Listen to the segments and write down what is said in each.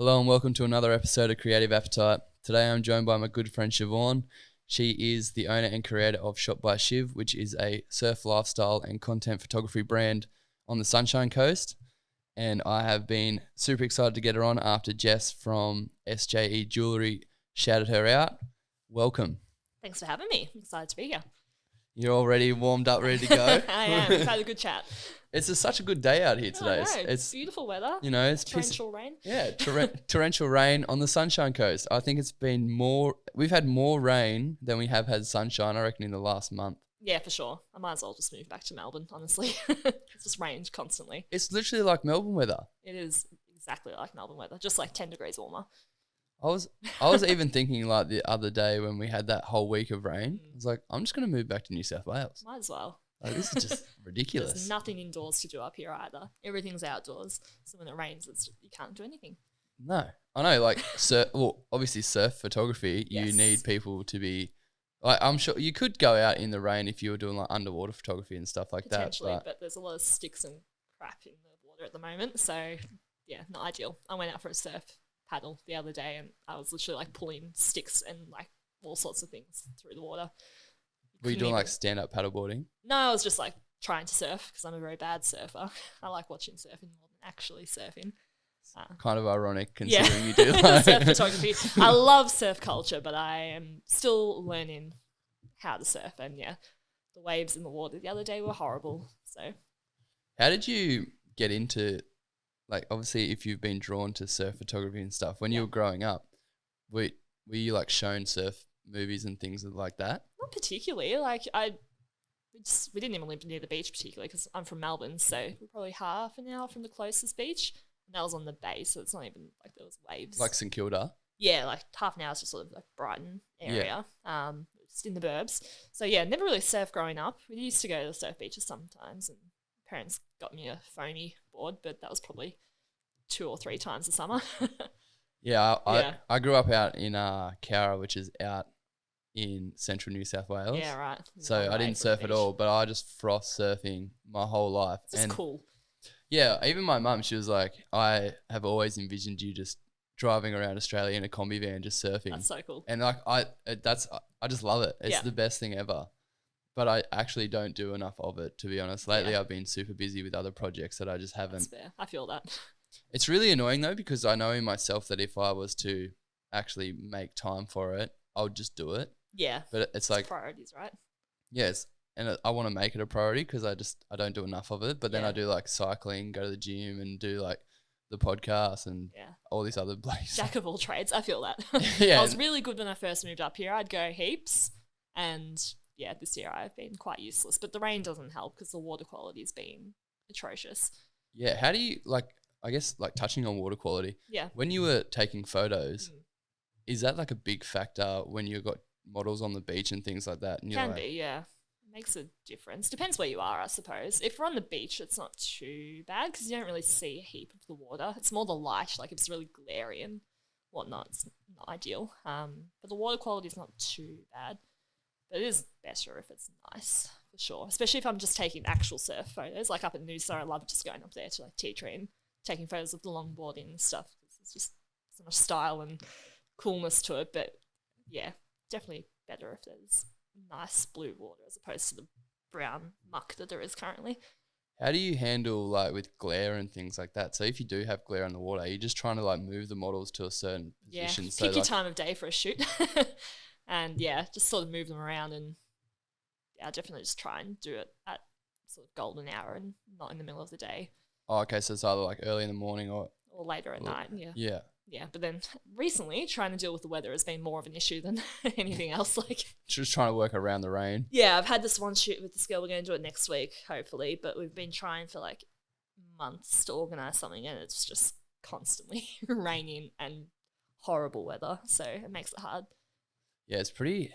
Hello and welcome to another episode of Creative Appetite. Today I'm joined by my good friend Siobhan. She is the owner and creator of Shot by Shiv, which is a surf lifestyle and content photography brand on the Sunshine Coast. And I have been super excited to get her on after Jess from SJE Jewellery shouted her out. Welcome. Thanks for having me. I'm excited to be here. You're already warmed up, ready to go? I am. We've had a good chat. It's such a good day out here today. It's beautiful weather. You know, it's torrential rain. Yeah, torrential rain on the Sunshine Coast. I think it's been we've had more rain than we have had sunshine, I reckon, in the last month. Yeah, for sure. I might as well just move back to Melbourne, honestly. It's just rained constantly. It's literally like Melbourne weather. It is exactly like Melbourne weather, just like 10 degrees warmer. I was even thinking like the other day when we had that whole week of rain, I was like, I'm just going to move back to New South Wales. Might as well. Like, this is just ridiculous. There's nothing indoors to do up here either. Everything's outdoors. So when it rains, you can't do anything. No. I know, like, obviously surf photography, Yes. You need people to be, like, I'm sure you could go out in the rain if you were doing like underwater photography and stuff like that. Potentially, but there's a lot of sticks and crap in the water at the moment. So yeah, not ideal. I went out for a surf paddle the other day and I was literally like pulling sticks and like all sorts of things through the water. Were you doing like stand-up paddleboarding? No, I was just like trying to surf because I'm a very bad surfer. I like watching surfing more than actually surfing. Kind of ironic considering you do like surf photography. I love surf culture, but I am still learning how to surf. And yeah, the waves in the water the other day were horrible. So how did you get into, like, obviously if you've been drawn to surf photography and stuff, when you were growing up, were you like shown surf movies and things like that? Not particularly. Like we didn't even live near the beach particularly because I'm from Melbourne, so we're probably half an hour from the closest beach, and that was on the bay, so it's not even like there was waves. Like St Kilda. Yeah, like half an hour is just sort of like Brighton area, just in the burbs. So yeah, never really surfed growing up. We used to go to the surf beaches sometimes, and parents got me a foamy board, but that was probably 2 or 3 times a summer. I grew up out in Cowra, which is out in central New South Wales. Yeah, right. So I didn't surf at all, but I just froth surfing my whole life. It's cool. Yeah, even my mum, she was like, I have always envisioned you just driving around Australia in a combi van just surfing. That's so cool. And like I just love it. It's the best thing ever. But I actually don't do enough of it, to be honest. Lately I've been super busy with other projects that I just haven't. That's fair. I feel that. It's really annoying though, because I know in myself that if I was to actually make time for it, I would just do it. Yeah. But it's like priorities, right? Yes. And I want to make it a priority because I don't do enough of it. But then I do like cycling, go to the gym and do like the podcast and all these other places. Jack of all trades. I feel that. Yeah. I was really good when I first moved up here. I'd go heaps. And yeah, this year I've been quite useless. But the rain doesn't help because the water quality's been atrocious. Yeah. How do you, like, I guess, like touching on water quality. Yeah. When you were taking photos, is that like a big factor when you got models on the beach and things like that? And Can be, yeah. It makes a difference. Depends where you are, I suppose. If we're on the beach, it's not too bad because you don't really see a heap of the water. It's more the light, like if it's really glary and whatnot, it's not ideal. But the water quality is not too bad. But it is better if it's nice, for sure. Especially if I'm just taking actual surf photos. Like up at Noosa, I love just going up there to like tea tree and taking photos of the longboarding and stuff. It's just so much style and coolness to it. But yeah, definitely better if there's nice blue water as opposed to the brown muck that there is currently. How do you handle like with glare and things like that? So if you do have glare on the water, are you just trying to like move the models to a certain position? Yeah, pick your time of day for a shoot. And yeah, just sort of move them around and I definitely just try and do it at sort of golden hour and not in the middle of the day. Oh, okay, so it's either like early in the morning or later at night, Yeah. Yeah, but then recently trying to deal with the weather has been more of an issue than anything else. Like just trying to work around the rain. Yeah, I've had this one shoot with this girl. We're going to do it next week, hopefully. But we've been trying for like months to organise something and it's just constantly raining and horrible weather. So it makes it hard. Yeah, it's pretty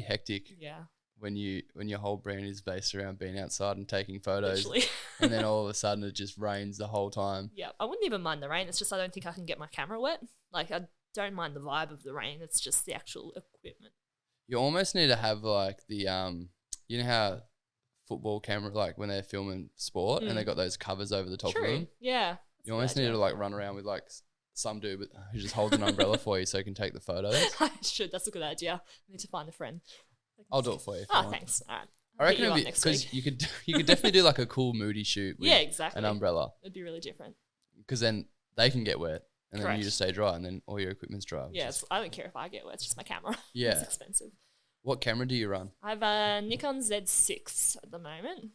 hectic. Yeah. When your whole brand is based around being outside and taking photos, literally. And then all of a sudden it just rains the whole time. Yeah, I wouldn't even mind the rain. It's just I don't think I can get my camera wet. Like I don't mind the vibe of the rain. It's just the actual equipment. You almost need to have like the you know how football camera, like when they're filming sport and they got those covers over the top of them. Yeah. You almost need to like run around with like some dude who just holds an umbrella for you so you can take the photos. I should. That's a good idea. I need to find a friend. I'll do it for you. If you Oh, want. thanks. All right. I reckon Hit you it'd up be next because week. you could definitely do like a cool moody shoot with Yeah, exactly. an umbrella, It'd be really different. because then they can get wet and then Correct. you just stay dry and then all your equipment's dry. which Yeah, is- I don't care if I get wet. It's just my camera. Yeah. It's expensive. What camera do you run? I have a Nikon Z6 at the moment.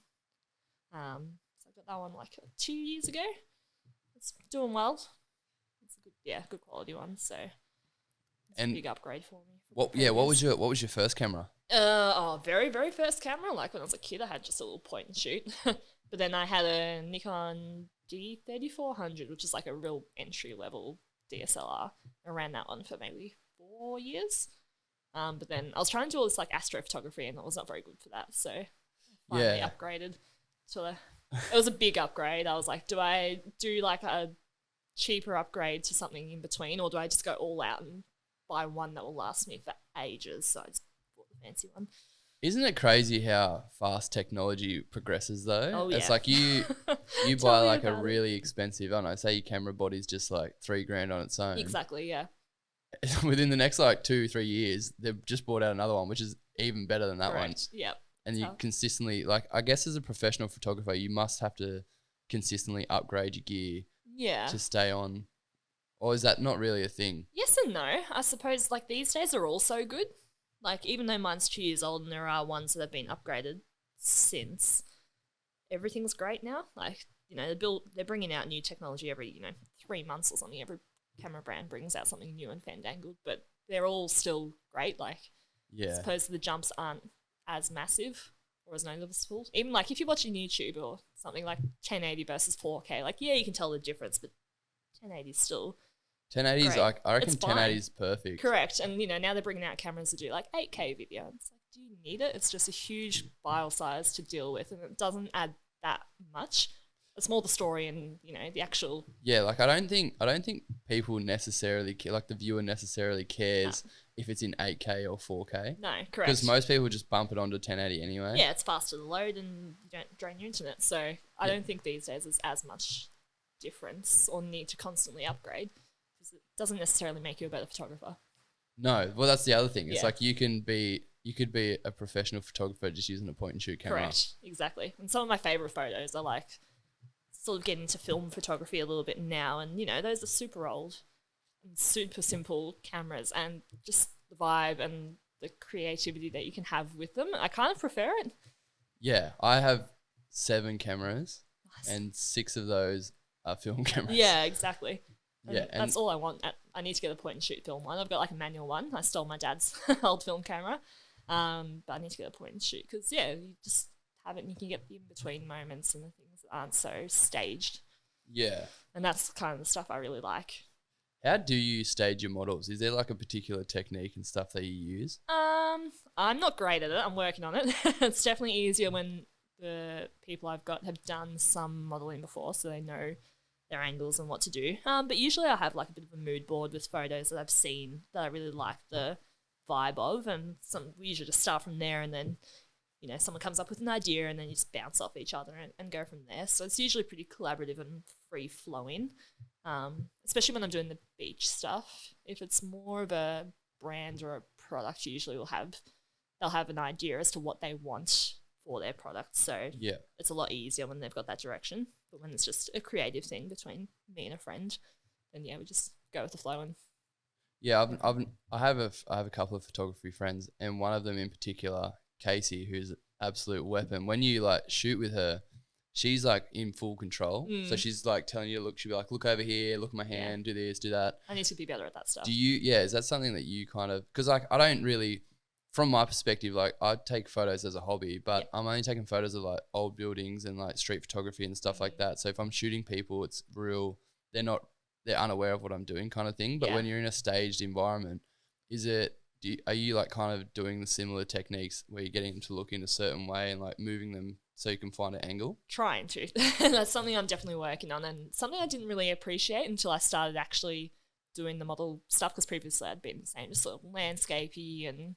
So I got that one like 2 years ago. It's doing well. It's a good quality one. So it's And a big upgrade for me. What was your first camera? Very, very first camera. Like when I was a kid, I had just a little point and shoot. But then I had a Nikon D3400, which is like a real entry level DSLR. I ran that one for maybe 4 years. But then I was trying to do all this like astrophotography, and I was not very good for that. So I finally upgraded to it was a big upgrade. I was like, do I do like a cheaper upgrade to something in between, or do I just go all out and buy one that will last me for ages? So I just bought the fancy one. Isn't it crazy how fast technology progresses though? Oh, yeah. It's like you buy Tell me like a about it. really expensive, I don't know, say your camera body's just like $3,000 on its own. Exactly, yeah. Within the next like 2-3 years, they've just bought out another one, which is even better than that one. Correct. Yep. And you consistently, like, I guess as a professional photographer, you must have to consistently upgrade your gear Yeah. to stay on. Or is that not really a thing? Yes and no. I suppose like these days are all so good. Like even though mine's 2 years old and there are ones that have been upgraded since, everything's great now. Like, you know, they're bringing out new technology every, 3 months or something. Every camera brand brings out something new and fandangled, but they're all still great. Like, I Yeah. suppose the jumps aren't as massive or as noticeable. Even like if you're watching YouTube or something like 1080 versus 4K, like yeah, you can tell the difference, but 1080 is still 1080 is great. like, I reckon It's fine. 1080 is perfect. correct. And now they're bringing out cameras to do like 8K video. It's like, do you need it? It's just a huge file size to deal with, and it doesn't add that much. It's more the story and the actual. Yeah, like I don't think people necessarily like the viewer necessarily cares if it's in 8K or 4K. No, correct. Because most people just bump it onto 1080 anyway. Yeah, it's faster to load and you don't drain your internet. So I don't think these days there's as much difference or need to constantly upgrade, because it doesn't necessarily make you a better photographer. No, well that's the other thing. It's Yeah. like you could be a professional photographer just using a point and shoot camera. Correct, exactly. And some of my favourite photos are like sort of getting into film photography a little bit now, and those are super old and super simple cameras, and just the vibe and the creativity that you can have with them. I kind of prefer it. Yeah, I have 7 cameras Nice. and 6 of those are film cameras. Yeah, exactly. And Yeah, and- that's all I want. I need to get a point and shoot film one. I've got like a manual one. I stole my dad's old film camera, but I need to get a point and shoot because you just have it and you can get the in between moments and the things that aren't so staged. Yeah. And that's kind of the stuff I really like. How do you stage your models? Is there like a particular technique and stuff that you use? I'm not great at it. I'm working on it. It's definitely easier when the people I've got have done some modeling before, so they know their angles and what to do. But usually I have like a bit of a mood board with photos that I've seen that I really like the vibe of, and we usually just start from there, and then someone comes up with an idea, and then you just bounce off each other and go from there. So it's usually pretty collaborative and free flowing, especially when I'm doing the beach stuff. If it's more of a brand or a product, usually they'll have an idea as to what they want for their product. So Yeah. it's a lot easier when they've got that direction. But when it's just a creative thing between me and a friend, then we just go with the flow. And Yeah, I have a couple of photography friends, and one of them in particular, Casey, who's an absolute weapon. When you like shoot with her, she's like in full control. So she's like telling you to look. She'll be like, look over here, look at my hand, do this, do that. I need to be better at that stuff. Is that something that you kind of, because like I don't really, from my perspective, like I take photos as a hobby, but I'm only taking photos of like old buildings and like street photography and stuff like that. So if I'm shooting people, it's real, they're unaware of what I'm doing kind of thing. But when you're in a staged environment, are you like kind of doing the similar techniques where you're getting them to look in a certain way and like moving them so you can find an angle? Trying to. That's something I'm definitely working on, and something I didn't really appreciate until I started actually doing the model stuff, because previously I'd been the same, just sort of landscapey and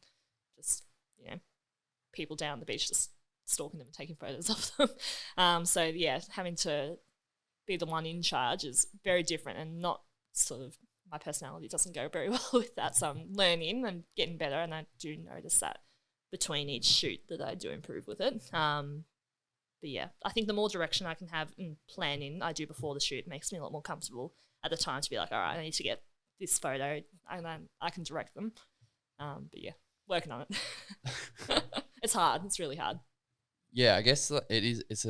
just, people down the beach just stalking them and taking photos of them. So having to be the one in charge is very different and not sort of my personality doesn't go very well with that. So I'm learning and getting better, and I do notice that between each shoot that I do improve with it. But yeah, I think the more direction I can have in planning I do before the shoot makes me a lot more comfortable at the time to be like, all right, I need to get this photo, and then I can direct them. But yeah, working on it. It's hard. It's really hard. Yeah, I guess it is. It's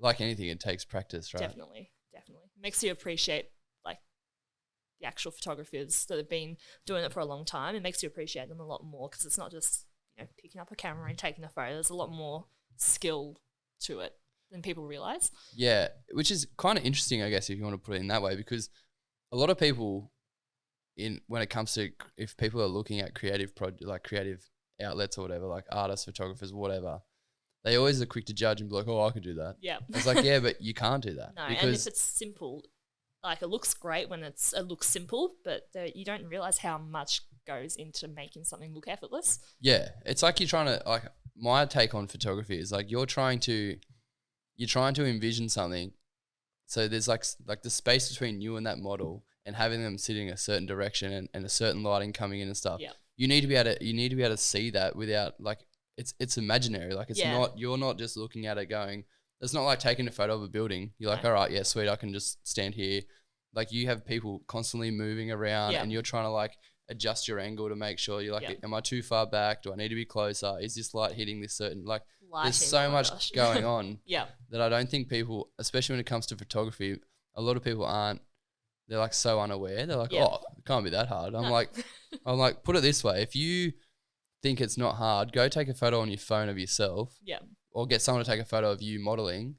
like anything, it takes practice, right? Definitely. Makes you appreciate like the actual photographers that have been doing it for a long time. It makes you appreciate them a lot more because it's not just picking up a camera and taking a photo. There's a lot more skill to it than people realize. Yeah, which is kind of interesting, I guess, if you want to put it in that way, because a lot of people, when it comes to if people are looking at creative outlets or whatever, like artists, photographers, whatever, they always are quick to judge and be like, oh, I could do that. Yeah. It's like, yeah, but you can't do that. No, and if it's simple, like it looks great when it looks simple, but you don't realize how much goes into making something look effortless. Yeah, it's like you're trying to, like, my take on photography is like you're trying to envision something. So there's like the space between you and that model, and having them sitting a certain direction and a certain lighting coming in and stuff. Yeah. You need to be able to see that without, like, it's imaginary. Like, it's not, you're not just looking at it going, it's not like taking a photo of a building. You're like, all right, yeah, sweet, I can just stand here. Like, you have people constantly moving around and you're trying to like adjust your angle to make sure you're like, am I too far back? Do I need to be closer? Is this light hitting this certain, like, there's so much going on that I don't think people, especially when it comes to photography, a lot of people aren't, they're like so unaware. They're like, oh, it can't be that hard. I'm like, put it this way. If you think it's not hard, go take a photo on your phone of yourself. Yeah. Or get someone to take a photo of you modeling,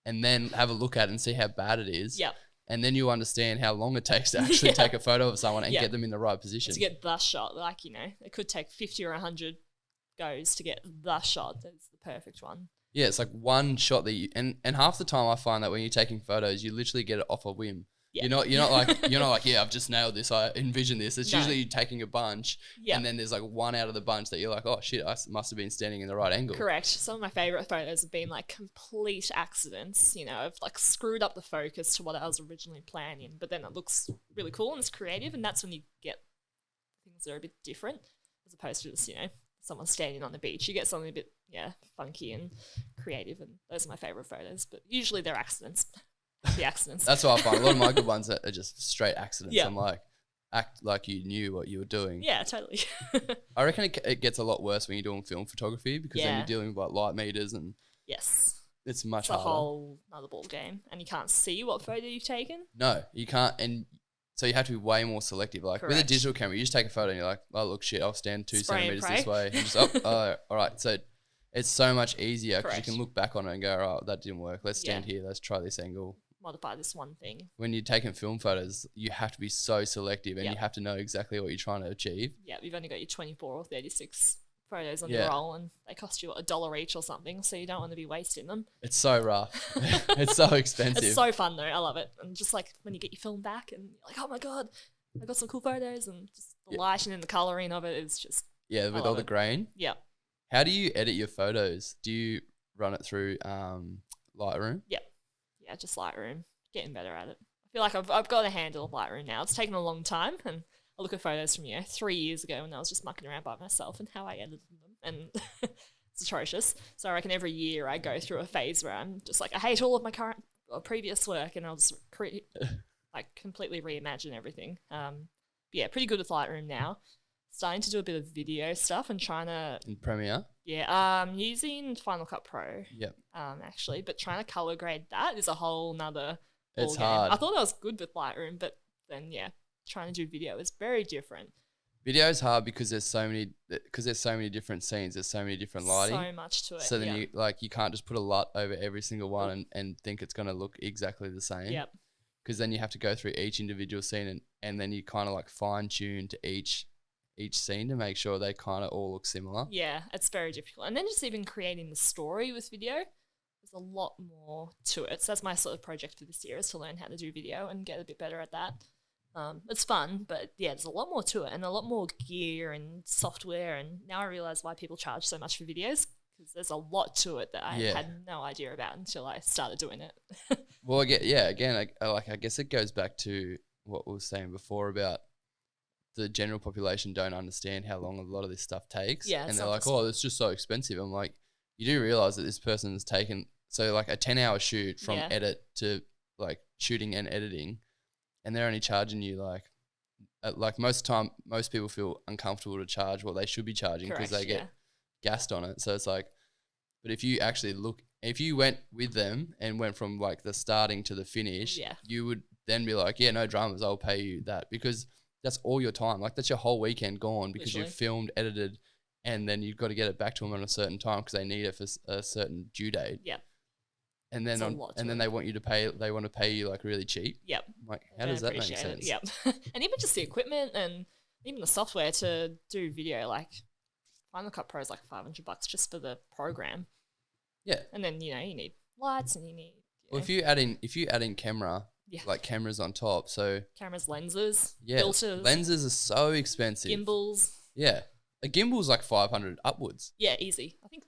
and then have a look at it and see how bad it is. Yeah. And then you understand how long it takes to actually take a photo of someone and get them in the right position. To get the shot, like, it could take 50 or 100 goes to get the shot that's the perfect one. Yeah, it's like one shot that and half the time I find that when you're taking photos, you literally get it off a whim. Yeah. You're not like, yeah, I've just nailed this, I envision this. It's usually you taking a bunch and then there's like one out of the bunch that you're like, oh shit, I must have been standing in the right angle. Correct. Some of my favorite photos have been like complete accidents. I've like screwed up the focus to what I was originally planning, but then it looks really cool and it's creative, and that's when you get things that are a bit different as opposed to just, someone standing on the beach. You get something a bit funky and creative, and those are my favorite photos, but usually they're accidents. The accidents. That's what I find. A lot of my good ones are just straight accidents. I'm like, act like you knew what you were doing. Yeah, totally. I reckon it gets a lot worse when you're doing film photography, because then you're dealing with like light meters and it's much harder. It's a whole another ball game, and you can't see what photo you've taken. No, you can't, and so you have to be way more selective. Like with a digital camera, you just take a photo and you're like, oh look, shit, I'll stand 2 centimeters this way, and just all right. So it's so much easier because you can look back on it and go, oh, that didn't work. Let's stand here. Let's try this angle. Modify this one thing. When you're taking film photos, you have to be so selective, and you have to know exactly what you're trying to achieve. Yeah, you've only got your 24 or 36 photos on your roll, and they cost you $1 each or something, so you don't want to be wasting them. It's so rough. It's so expensive. It's so fun though. I love it. And just like when you get your film back and you're like, oh my god, I got some cool photos, and just the lighting and the colouring of it is just with all the grain. Yeah. How do you edit your photos? Do you run it through Lightroom? Yeah, just Lightroom. Getting better at it. I feel like I've got a handle of Lightroom now. It's taken a long time, and I look at photos from 3 years ago when I was just mucking around by myself and how I edited them, and it's atrocious. So I reckon every year I go through a phase where I'm just like, I hate all of my current or previous work, and I'll just completely reimagine everything. Pretty good with Lightroom now. Starting to do a bit of video stuff and trying to in Premiere. Yeah, using Final Cut Pro. Yep. Actually, but trying to color grade that is a whole nother. It's hard. I thought I was good with Lightroom, but then trying to do video is very different. Video is hard because there's so many different scenes. There's so many different lighting. So much to it. So then you can't just put a LUT over every single one and think it's gonna look exactly the same. Yep. Because then you have to go through each individual scene and then you kind of like fine tune to each scene to make sure they kind of all look similar. Yeah, it's very difficult. And then just even creating the story with video, there's a lot more to it. So that's my sort of project for this year, is to learn how to do video and get a bit better at that. It's fun, but there's a lot more to it and a lot more gear and software. And now I realize why people charge so much for videos, because there's a lot to it that I had no idea about until I started doing it. Well, again, I guess it goes back to what we were saying before about the general population don't understand how long a lot of this stuff takes. Yeah, And it's they're not like, just- oh, it's just so expensive. I'm like, you do realize that this person's taken, so like a 10-hour shoot from Yeah. edit to like shooting and editing, and they're only charging you like most people feel uncomfortable to charge what they should be charging because Correct, they get gassed on it. So it's like, but if you actually if you went with them and went from like the starting to the finish, Yeah. you would then be like, yeah, no dramas, I'll pay you that, because that's all your time. Like that's your whole weekend gone because Literally. you've filmed, edited, and then you've got to get it back to them on a certain time because they need it for a certain due date. Yeah. And then It's a lot to they want to pay you like really cheap. Yep. I'm like, I how does that make appreciate it. sense? Yep. And even just the equipment and even the software to do video, like Final Cut Pro is like $500 just for the program. Yeah. And then, you need lights and you need Well, if you add in camera, Yeah. like cameras on top, so cameras, lenses, yeah, filters, lenses are so expensive. gimbals. Yeah, a gimbal's like 500 upwards. Yeah, easy. I think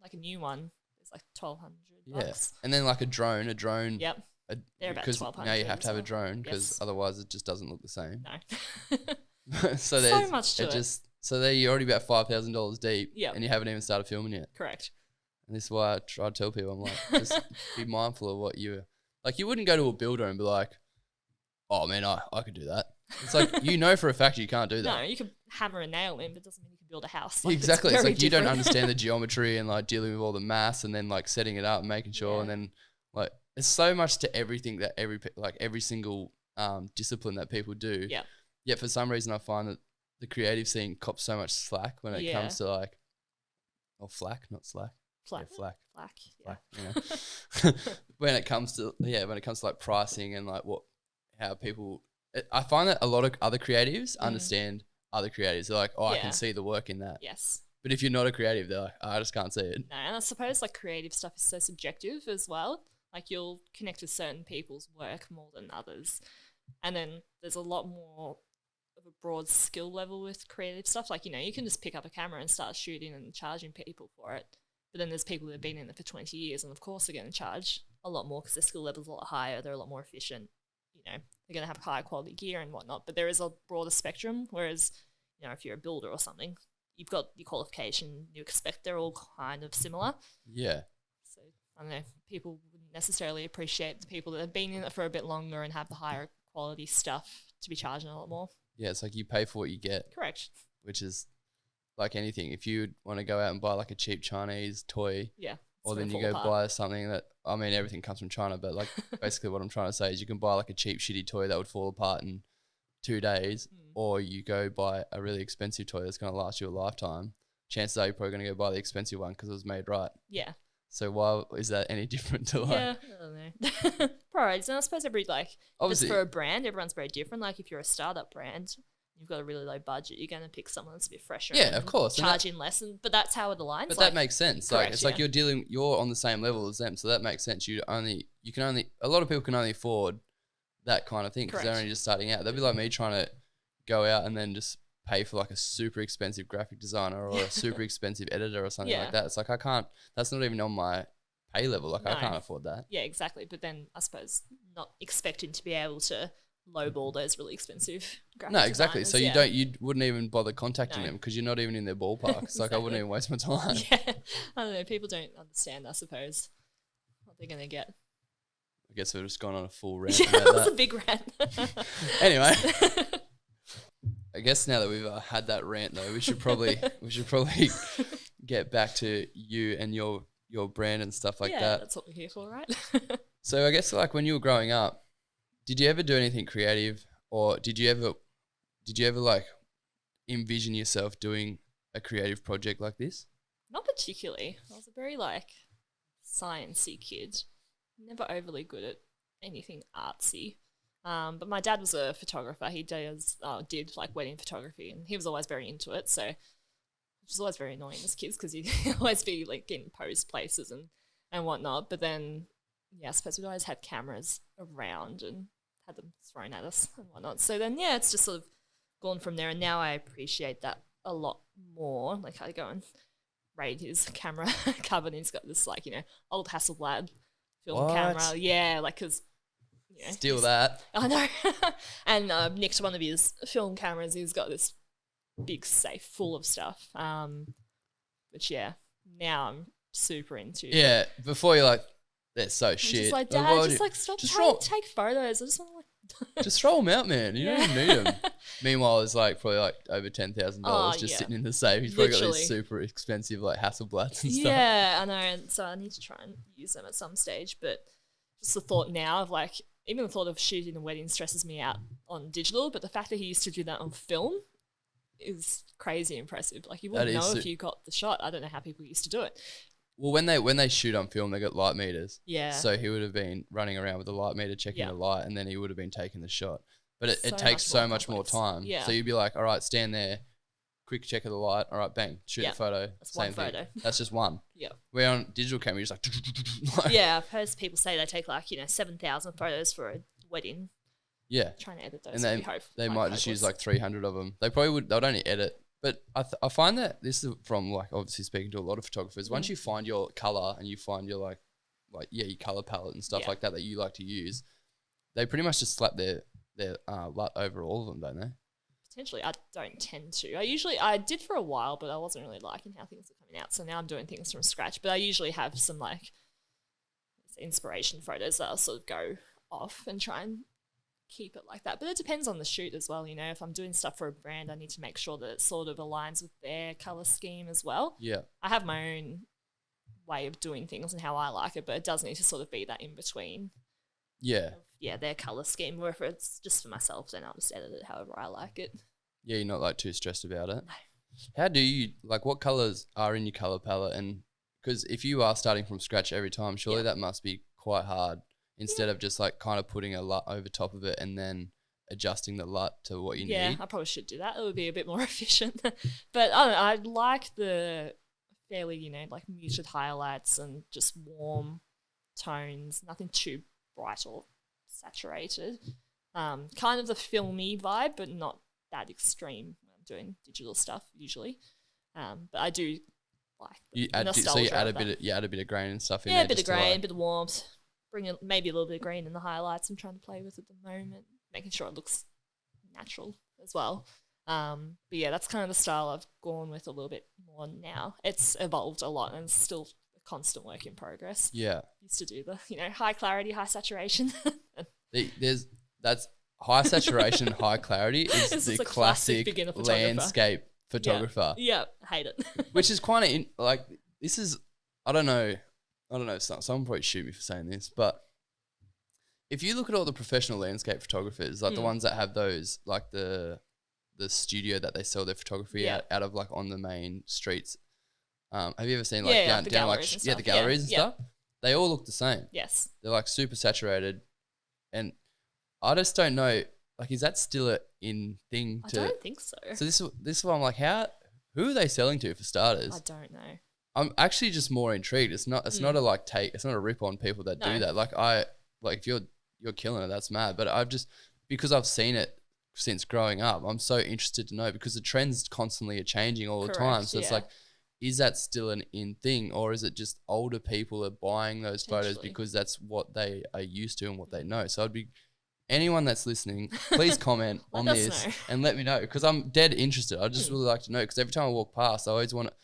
like a new one is like $1,200. Yeah, and then like a drone. Yep. They're about because $1,200 now you have to have a as well. drone because Yes. otherwise it just doesn't look the same. No. So there's much to it. So there you're already about $5,000 deep. Yep. And you haven't even started filming yet. Correct. And this is why I try to tell people, I'm like, just be mindful of what you like. You wouldn't go to a builder and be like, oh man, I could do that. It's like, for a fact you can't do that. No, you can hammer a nail in, but it doesn't mean you can build a house. Like, Exactly. It's very like you don't different. understand the geometry and like dealing with all the maths and then like setting it up and making sure. Yeah. And then like, there's so much to everything that every single discipline that people do. Yeah. Yet for some reason I find that the creative scene cops so much slack when it comes to like, or flack, not slack. Flack. Yeah, flack. Flack. Flack, when it comes to like pricing and like how people, I find that a lot of other creatives understand other creatives. They're like, oh, I Yeah. can see the work in that. Yes. But if you're not a creative, they're like, oh, I just can't see it. No, and I suppose like creative stuff is so subjective as well. Like you'll connect with certain people's work more than others. And then there's a lot more of a broad skill level with creative stuff. Like, you can just pick up a camera and start shooting and charging people for it. But then there's people that have been in it for 20 years and of course they're going to charge a lot more because their skill level's a lot higher. They're a lot more efficient. They're going to have higher quality gear and whatnot. But there is a broader spectrum. Whereas, if you're a builder or something, you've got your qualification, you expect they're all kind of similar. Yeah. So, I don't know, people wouldn't necessarily appreciate the people that have been in it for a bit longer and have the higher quality stuff to be charging a lot more. Yeah, it's like you pay for what you get. Correct. Which is like anything. If you want to go out and buy like a cheap Chinese toy, Yeah. or then you go buy something that, I mean, everything comes from China, but like basically what I'm trying to say is you can buy like a cheap, shitty toy that would fall apart in 2 days, or you go buy a really expensive toy that's going to last you a lifetime. Chances are you're probably going to go buy the expensive one because it was made right. Yeah. So why is that any different to like? Yeah, I don't know. Priorities. And I suppose Obviously, just for a brand, everyone's very different. Like if you're a startup brand, you've got a really low budget, you're going to pick someone that's a bit fresher. Yeah, and of course. Charging less, but that's how it aligns. But that makes sense. Like correct, it's like you're on the same level as them, so that makes sense. A lot of people can only afford that kind of thing because they're Correct. only just starting out. They'd be like me trying to go out and then just pay for like a super expensive graphic designer or a super expensive editor or something like that. It's like I can't. That's not even on my pay level. Like I No. can't afford that. Yeah, exactly. But then I suppose not expecting to be able to lowball those really expensive graphic No, exactly. So designers, you wouldn't even bother contacting No. them because you're not even in their ballpark. It's like I wouldn't even waste my time. Yeah, I don't know. People don't understand, I suppose, what they're going to get. I guess we've just gone on a full rant Yeah, about it was that. a big rant. Anyway, I guess now that we've had that rant though, we should probably get back to you and your brand and stuff like yeah, that. that's what we're here for, right? So I guess like when you were growing up, did you ever do anything creative, or did you ever like envision yourself doing a creative project like this? Not particularly. I was a very sciencey kid. Never overly good at anything artsy. But my dad was a photographer. He did like wedding photography, and he was always very into it. So it was always very annoying as kids because he'd always be like getting posed places and whatnot. But then, yeah, I suppose we'd always had cameras around and had them thrown at us and whatnot. So then, yeah, it's just sort of gone from there. And now I appreciate that a lot more. Like I go and raid his camera cupboard, and he's got this old Hasselblad film What? camera. Yeah, because Steal that. I know. And nicked one of his film cameras. He's got this big safe full of stuff. Which now I'm super into. Yeah, before you're like, they're so shit. Just like, Dad, stop trying to take photos. I just want to just throw them out, man. You don't even need them. Meanwhile, it's like probably like over $10,000 just sitting in the safe. He's probably got these super expensive like Hasselblads and stuff. Yeah, I know. And so I need to try and use them at some stage. But just the thought now of like, even the thought of shooting a wedding stresses me out on digital. But the fact that he used to do that on film is crazy impressive. Like you wouldn't know if you got the shot. I don't know how people used to do it. Well, when they shoot on film, they got light meters. Yeah. So he would have been running around with a light meter checking the light, and then he would have been taking the shot. But it takes so much more time. Yeah. So you'd be like, all right, stand there, quick check of the light. All right, bang, shoot a photo. That's same one thing. photo. That's just one. Yeah. Where on digital camera, you're just like. Yeah, I've heard people say they take like 7,000 photos for a wedding. Yeah. Trying to edit those. And then they might just use like 300 of them. They probably would. They'd only edit. But I find that this is from like obviously speaking to a lot of photographers. Once you find your color and you find your like your color palette and stuff like that you like to use, they pretty much just slap their LUT over all of them, don't they? Potentially, I don't tend to. I did for a while, but I wasn't really liking how things were coming out. So now I'm doing things from scratch. But I usually have some like inspiration photos that I'll sort of go off and try and keep it like that. But it depends on the shoot as well. If I'm doing stuff for a brand, I need to make sure that it sort of aligns with their color scheme as well. Yeah. I have my own way of doing things and how I like it, but it does need to sort of be that in between. Yeah. Their color scheme. Or if it's just for myself, then I'll just edit it however I like it. Yeah, you're not like too stressed about it. No. How do you what colors are in your color palette? And because if you are starting from scratch every time, surely that must be quite hard. Instead of just like kind of putting a LUT over top of it and then adjusting the LUT to what you need. Yeah, I probably should do that. It would be a bit more efficient. But I don't know, I like the fairly, like muted highlights and just warm tones, nothing too bright or saturated. Kind of the filmy vibe, but not that extreme when I'm doing digital stuff usually. But I do like the nostalgia. So you add a bit of grain and stuff in there. Yeah, a bit of grain, a bit of warmth. Bring maybe a little bit of green in the highlights I'm trying to play with at the moment, making sure it looks natural as well. But yeah, that's kind of the style I've gone with a little bit more now. It's evolved a lot and it's still a constant work in progress. Yeah. Used to do the, high clarity, high saturation. That's high saturation, high clarity is the classic landscape photographer. Yeah, hate it. Which is kind of this is, I don't know, someone probably shoot me for saying this, but if you look at all the professional landscape photographers, like the ones that have those, like the studio that they sell their photography out of, like on the main streets. Have you ever seen down the galleries and stuff? They all look the same. Yes. They're like super saturated, and I just don't know. Like, is that still a in thing? I don't think so. So this is why I'm like, who are they selling to for starters? I don't know. I'm actually just more intrigued. It's not a it's not a rip on people that do that. If you're killing it, that's mad. But because I've seen it since growing up, I'm so interested to know, because the trends constantly are changing all the time. So it's like, is that still an in thing, or is it just older people are buying those photos because that's what they are used to and what they know? So anyone that's listening, please comment on this and let me know, because I'm dead interested. I just really like to know, because every time I walk past, I always want to,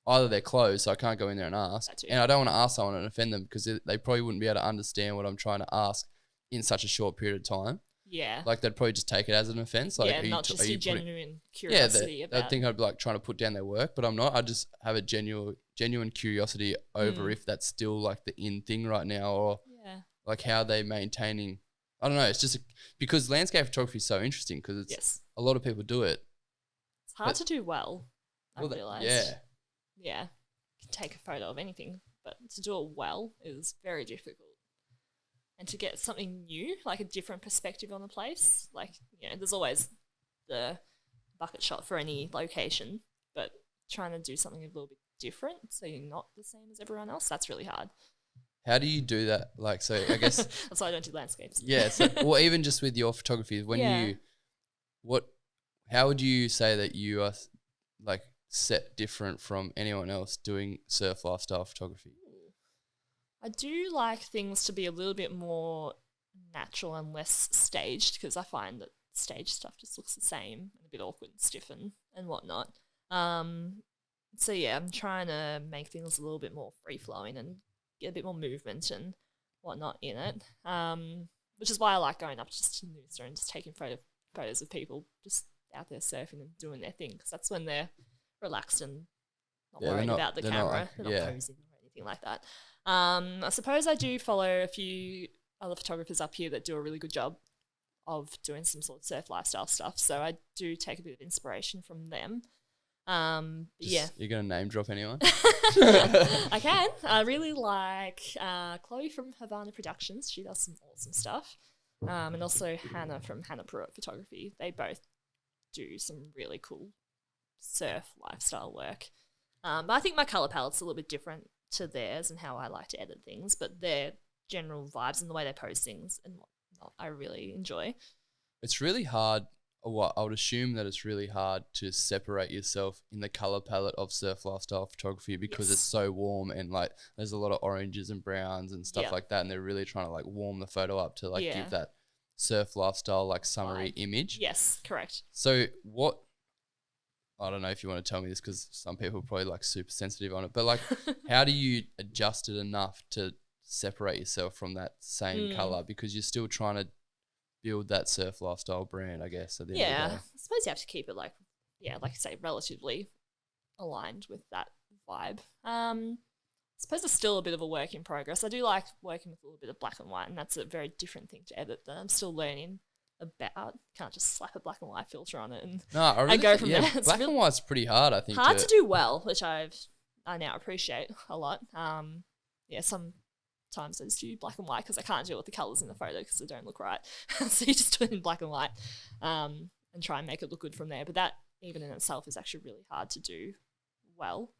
either they're closed, so I can't go in there and ask, and I don't want to ask someone and offend them, because they probably wouldn't be able to understand what I'm trying to ask in such a short period of time. Yeah. Like, they'd probably just take it as an offense. Like, not just a genuine curiosity about. They'd think I'd be like trying to put down their work, but I'm not. I just have a genuine curiosity over if that's still like the in thing right now, or like how they're maintaining. I don't know. It's just because landscape photography is so interesting, because it's a lot of people do it. It's hard to do well, I realised. Yeah. Yeah. You can take a photo of anything, but to do it well is very difficult. And to get something new, like a different perspective on the place, like, there's always the bucket shot for any location, but trying to do something a little bit different so you're not the same as everyone else, that's really hard. How do you do that? Like, so I guess that's why I don't do landscapes. Yeah. So, or even just with your photography, how would you say that you are like set different from anyone else doing surf lifestyle photography? I do like things to be a little bit more natural and less staged, because I find that stage stuff just looks the same and a bit awkward and stiff and whatnot. So yeah, I'm trying to make things a little bit more free flowing and get a bit more movement and whatnot in it. Which is why I like going up just to Noosa and just taking photos of people just out there surfing and doing their thing, because that's when they're relaxed and not worried about the camera. They're not posing or anything like that. I suppose I do follow a few other photographers up here that do a really good job of doing some sort of surf lifestyle stuff, so I do take a bit of inspiration from them. You're gonna name drop anyone? I can. I really like Chloe from Havana Productions. She does some awesome stuff, and also Hannah from Hannah Pruitt Photography. They both do some really cool surf lifestyle work. But I think my color palette's a little bit different to theirs and how I like to edit things, but their general vibes and the way they post things and whatnot, I really enjoy. It's really hard. I would assume that it's really hard to separate yourself in the color palette of surf lifestyle photography, because it's so warm and like there's a lot of oranges and browns and stuff like that, and they're really trying to like warm the photo up to like give that surf lifestyle like summery image. Yes, correct. So what, I don't know if you want to tell me this, because some people are probably like super sensitive on it, but like how do you adjust it enough to separate yourself from that same color, because you're still trying to build that surf lifestyle brand, I guess, at the end of the day. I suppose you have to keep it like you say, relatively aligned with that vibe. I suppose it's still a bit of a work in progress. I do like working with a little bit of black and white, and that's a very different thing to edit that I'm still learning about. Can't just slap a black and white filter on it and I go from there. It's black and white's pretty hard, I think. Hard to do well, which I now appreciate a lot. Sometimes I just do black and white because I can't deal with the colours in the photo because they don't look right. So you just do it in black and white and try and make it look good from there. But that even in itself is actually really hard to do well.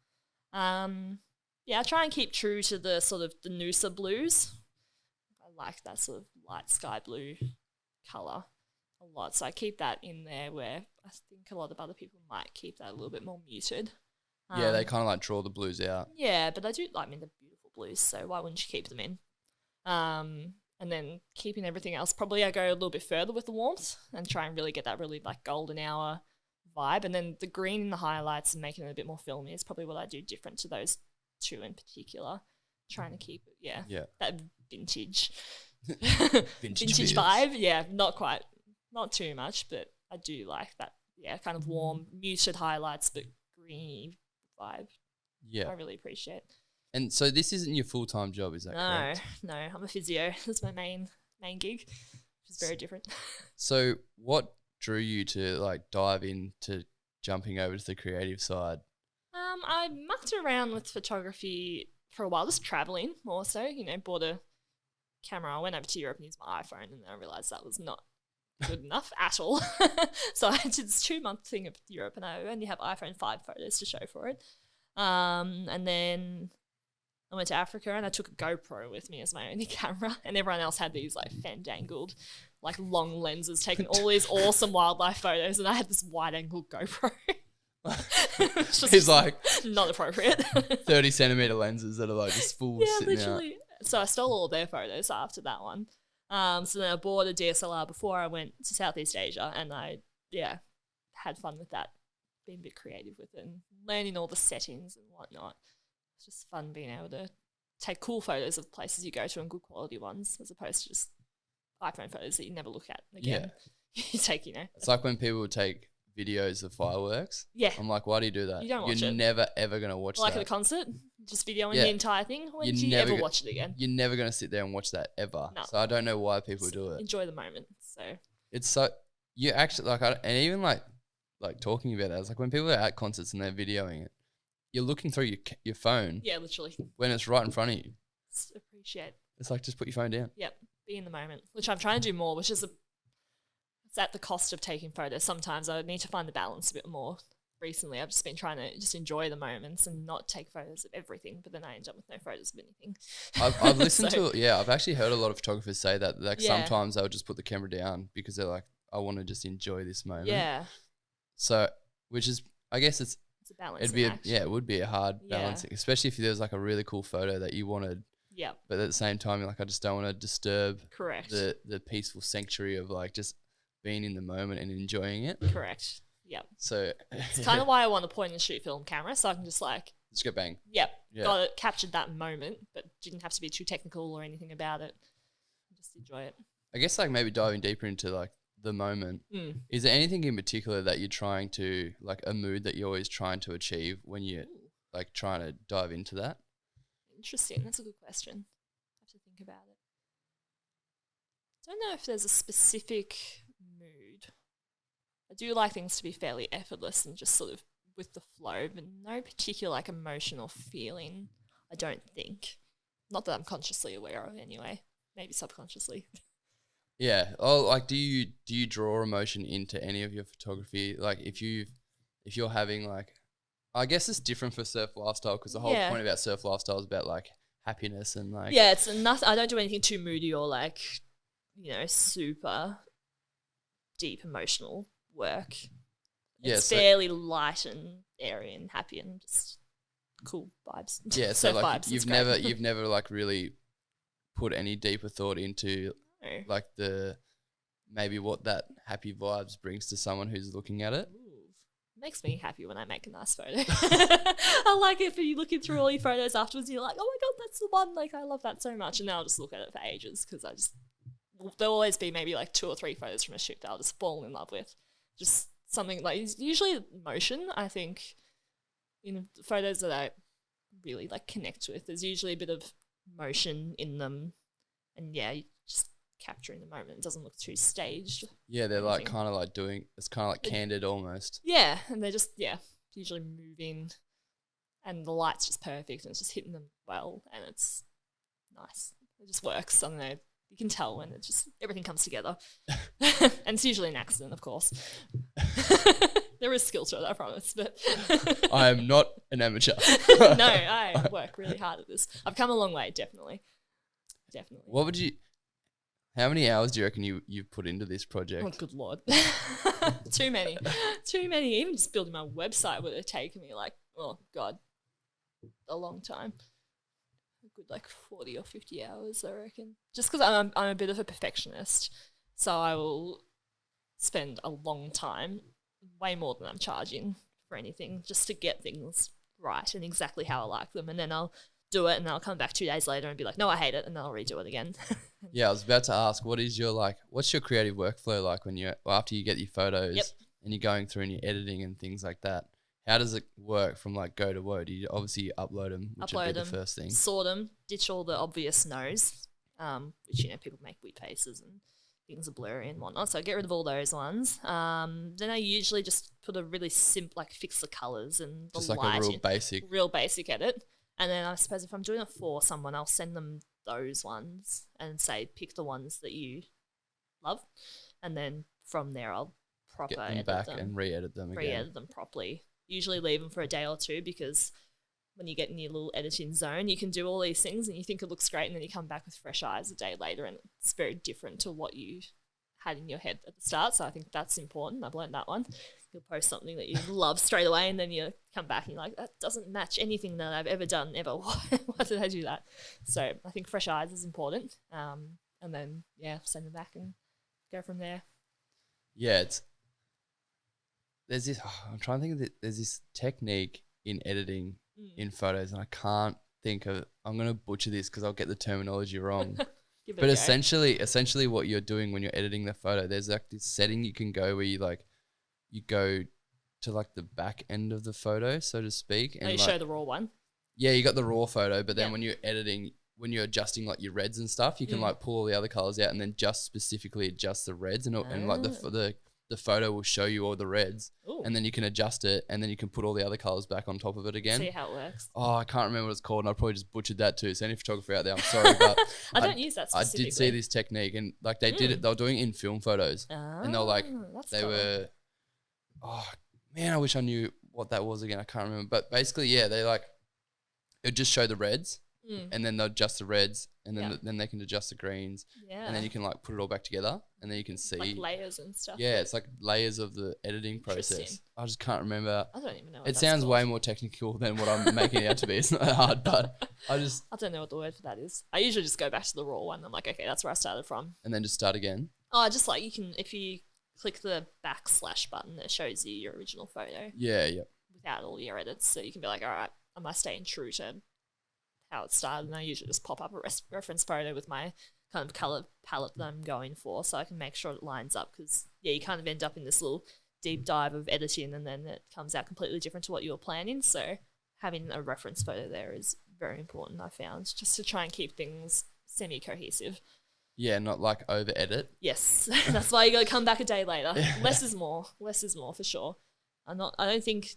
I try and keep true to the sort of the Noosa blues. I like that sort of light sky blue colour a lot. So I keep that in there, where I think a lot of other people might keep that a little bit more muted. They kind of like draw the blues out. Yeah, but I do like, the beautiful blues, so why wouldn't you keep them in? And then keeping everything else, probably I go a little bit further with the warmth and try and really get that really like golden hour vibe. And then the green in the highlights and making it a bit more filmy is probably what I do different to those two in particular. Trying to keep it, that vintage vibe. Yeah, not too much, but I do like that. Yeah, kind of warm, muted highlights, but greeny vibe. Yeah, I really appreciate. And so this isn't your full-time job, is that correct? No, I'm a physio. That's my main gig, which is very different. So what drew you to like dive into jumping over to the creative side? I mucked around with photography for a while, just traveling more so, bought a camera. I went over to Europe and used my iPhone, and then I realised that was not good enough at all. So I did this 2-month thing of Europe, and I only have iPhone 5 photos to show for it. And then I went to Africa and I took a GoPro with me as my only camera, and everyone else had these like fandangled, like long lenses taking all these awesome wildlife photos, and I had this wide-angle GoPro. It's like not appropriate. 30 centimeter lenses that are like just full sitting literally out. So I stole all their photos after that one. So then I bought a DSLR before I went to Southeast Asia, and I had fun with that, being a bit creative with it and learning all the settings and whatnot. It's just fun being able to take cool photos of places you go to and good quality ones, as opposed to just iPhone photos that you never look at again. You take, It's like when people take videos of fireworks. Yeah. I'm like, why do you do that? You don't watch it. You're never, ever going to watch that. Like at a concert, just videoing the entire thing. When do you ever watch it again? You're never going to sit there and watch that ever. No. So I don't know why people do it. Enjoy the moment. So it's so, you actually, like, and even like talking about that, it's like when people are at concerts and they're videoing it, you're looking through your phone. Yeah, literally. When it's right in front of you. Just appreciate. It's like, just put your phone down. Yep. Be in the moment, which I'm trying to do more, which is it's at the cost of taking photos. Sometimes I need to find the balance a bit more. Recently, I've just been trying to just enjoy the moments and not take photos of everything, but then I end up with no photos of anything. I've listened to it. Yeah, I've actually heard a lot of photographers say that. Like sometimes they'll just put the camera down because they're like, I want to just enjoy this moment. Yeah. So, which is, I guess it's a balance. It would be a hard balancing, especially if there's like a really cool photo that you wanted. Yep. But at the same time, like I just don't want to disturb Correct. the peaceful sanctuary of like just being in the moment and enjoying it. Correct. Yep. So It's kind of why I want a point and shoot film camera, so I can just like, just go bang. yep, Yeah. got it, captured that moment, but didn't have to be too technical or anything about it. Just enjoy it. I guess like maybe diving deeper into like the moment. Is there anything in particular that you're trying to, like a mood that you're always trying to achieve when you're like trying to dive into that? Interesting. That's a good question. I have to think about it. I don't know if there's a specific mood. I do like things to be fairly effortless and just sort of with the flow, but no particular like emotional feeling, I don't think. Not that I'm consciously aware of anyway. Maybe subconsciously. Yeah. Oh, like do you draw emotion into any of your photography? Like if you're having like, I guess it's different for surf lifestyle because the whole point about surf lifestyle is about like happiness and like. Yeah, it's nothing. I don't do anything too moody or like, super deep emotional work. It's fairly light and airy and happy and just cool vibes. Yeah, so like you've never like really put any deeper thought into like maybe what that happy vibes brings to someone who's looking at it. Makes me happy when I make a nice photo. I like it for you looking through all your photos afterwards and you're like, oh my God, that's the one. Like, I love that so much. And then I'll just look at it for ages because there'll always be maybe like 2 or 3 photos from a shoot that I'll just fall in love with. Just something like, usually motion, I think, in photos that I really like connect with. There's usually a bit of motion in them. And yeah, you just capturing the moment. It doesn't look too staged. Yeah, they're like kind of like it's kind of like candid almost. Yeah, and they're just usually moving, and the light's just perfect, and it's just hitting them well, and it's nice. It just works. I don't know. You can tell when it just everything comes together, and it's usually an accident, of course. There is skill to it, I promise. But I am not an amateur. No, I work really hard at this. I've come a long way, definitely. How many hours do you reckon you've put into this project? Oh, good Lord. Too many. Even just building my website would have taken me like, oh God, a long time. A good like 40 or 50 hours, I reckon. Just because I'm a bit of a perfectionist. So I will spend a long time, way more than I'm charging for anything, just to get things right and exactly how I like them. And then I'll do it and I'll come back 2 days later and be like, no, I hate it. And then I'll redo it again. Yeah, I was about to ask, what's your creative workflow like after you get your photos and you're going through and you're editing and things like that? How does it work from like go to woe? Do you obviously upload them, which would be the first thing? Sort them, ditch all the obvious no's, which, people make weird faces and things are blurry and whatnot. So I get rid of all those ones. Then I usually just put a really simple, like fix the colours and the just light. Just like a real basic edit. And then I suppose if I'm doing it for someone, I'll send them those ones and say, pick the ones that you love. And then from there, I'll proper get them back and re-edit them again. Re-edit them properly. Usually leave them for a day or two because when you get in your little editing zone, you can do all these things and you think it looks great and then you come back with fresh eyes a day later and it's very different to what you had in your head at the start. So I think that's important. I've learned that one. You'll post something that you love straight away and then you come back and you're like, that doesn't match anything that I've ever done ever. Why did I do that? So I think fresh eyes is important. And then, send them back and go from there. Yeah, I'm trying to think of there's this technique in editing in photos and I can't think of, I'm going to butcher this because I'll get the terminology wrong. But essentially what you're doing when you're editing the photo, there's like this setting you can go where you go to like the back end of the photo, so to speak. And you show the raw one? Yeah, you got the raw photo, but then when you're editing, when you're adjusting like your reds and stuff, you can like pull all the other colors out and then just specifically adjust the reds and like the photo will show you all the reds. Ooh. And then you can adjust it and then you can put all the other colors back on top of it again. See how it works. Oh, I can't remember what it's called and I probably just butchered that too. So any photographer out there, I'm sorry, but I don't use that specifically. I did see this technique and like they did it, they were doing it in film photos and they were like, oh man, I wish I knew what that was again. I can't remember. But basically, they like, it just show the reds and then they'll adjust the reds, and then Yeah. then they can adjust the greens, Yeah. and then you can like put it all back together, and then you can see like layers and stuff. yeah, it's like layers of the editing process. Interesting. I just can't remember. I don't even know. What It that's sounds called. way more technical than what I'm making it out to be. It's not that hard, but I don't know what the word for that is. I usually just go back to the raw one. I'm like, okay, that's where I started from. and then just start again. Oh, just like you can, if you click the backslash button, it shows you your original photo Yeah. without all your edits. So you can be like, all right, am I staying true to how it started? And I usually just pop up a reference photo with my kind of color palette that I'm going for, so I can make sure it lines up. Because yeah, you kind of end up in this little deep dive of editing, and then it comes out completely different to what you were planning. So having a reference photo there is very important, I found, just to try and keep things semi-cohesive. Yeah, not like over edit. Yes, that's why you got to come back a day later. Less is more. Less is more for sure. I don't think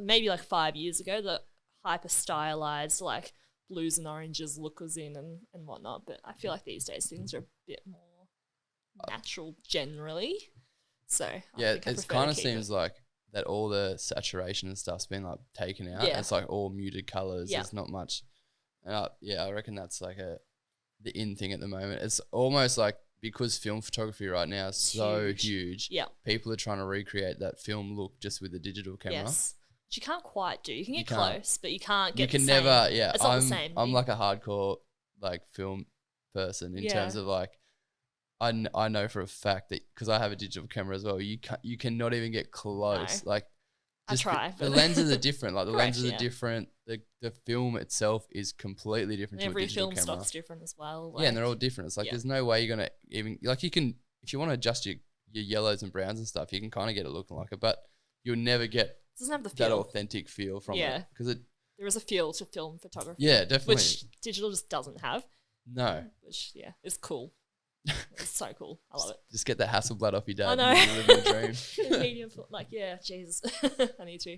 maybe like 5 years ago the hyper stylized like blues and oranges look was in and whatnot, but I feel like these days things are a bit more natural generally. So Yeah, it kind of seems like that all the saturation and stuff's been like taken out. Yeah. It's like all muted colors. Yeah. There's not much. And I reckon that's like the in thing at the moment. It's almost like because film photography right now is so huge. Yeah. People are trying to recreate that film look just with a digital camera. Yes. Which you can't quite do. You can get can't. close, but you can't get. You can the same. never. Yeah, It's not the same. I'm like a hardcore like film person in terms of like. I know for a fact that because I have a digital camera as well, you cannot even get close. No. Like, I try. The lenses are different. Like the Correct, lenses yeah. are different. The film itself is completely different to a Every digital film camera. stock's different as well. Yeah, and they're all different. It's like there's no way you're gonna even like you can if you want to adjust your yellows and browns and stuff, you can kind of get it looking like it, but you'll never get it doesn't have the that feel. authentic feel from Yeah. it because it. There is a feel to film photography. Yeah, definitely. Which digital just doesn't have. No. Which is cool. It's so cool. I love it. Just get the Hasselblad off your dad. I know. And you're living the dream. Medium, like Jesus, I need to.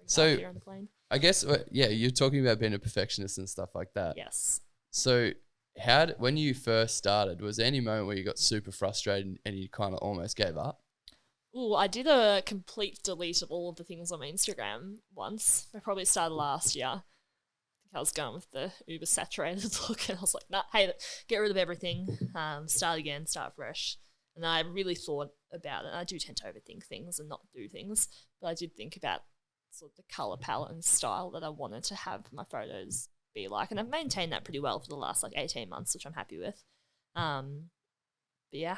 So here on the plane. I guess you're talking about being a perfectionist and stuff like that. Yes. So when you first started, was there any moment where you got super frustrated and you kind of almost gave up? Ooh, I did a complete delete of all of the things on my Instagram once. I probably started last year. I think I was going with the uber saturated look, and I was like, nah, hey, get rid of everything, start again, start fresh. And I really thought about it. I do tend to overthink things and not do things, but I did think about sort of the color palette and style that I wanted to have my photos be like, and I've maintained that pretty well for the last like 18 months, which I'm happy with. But yeah,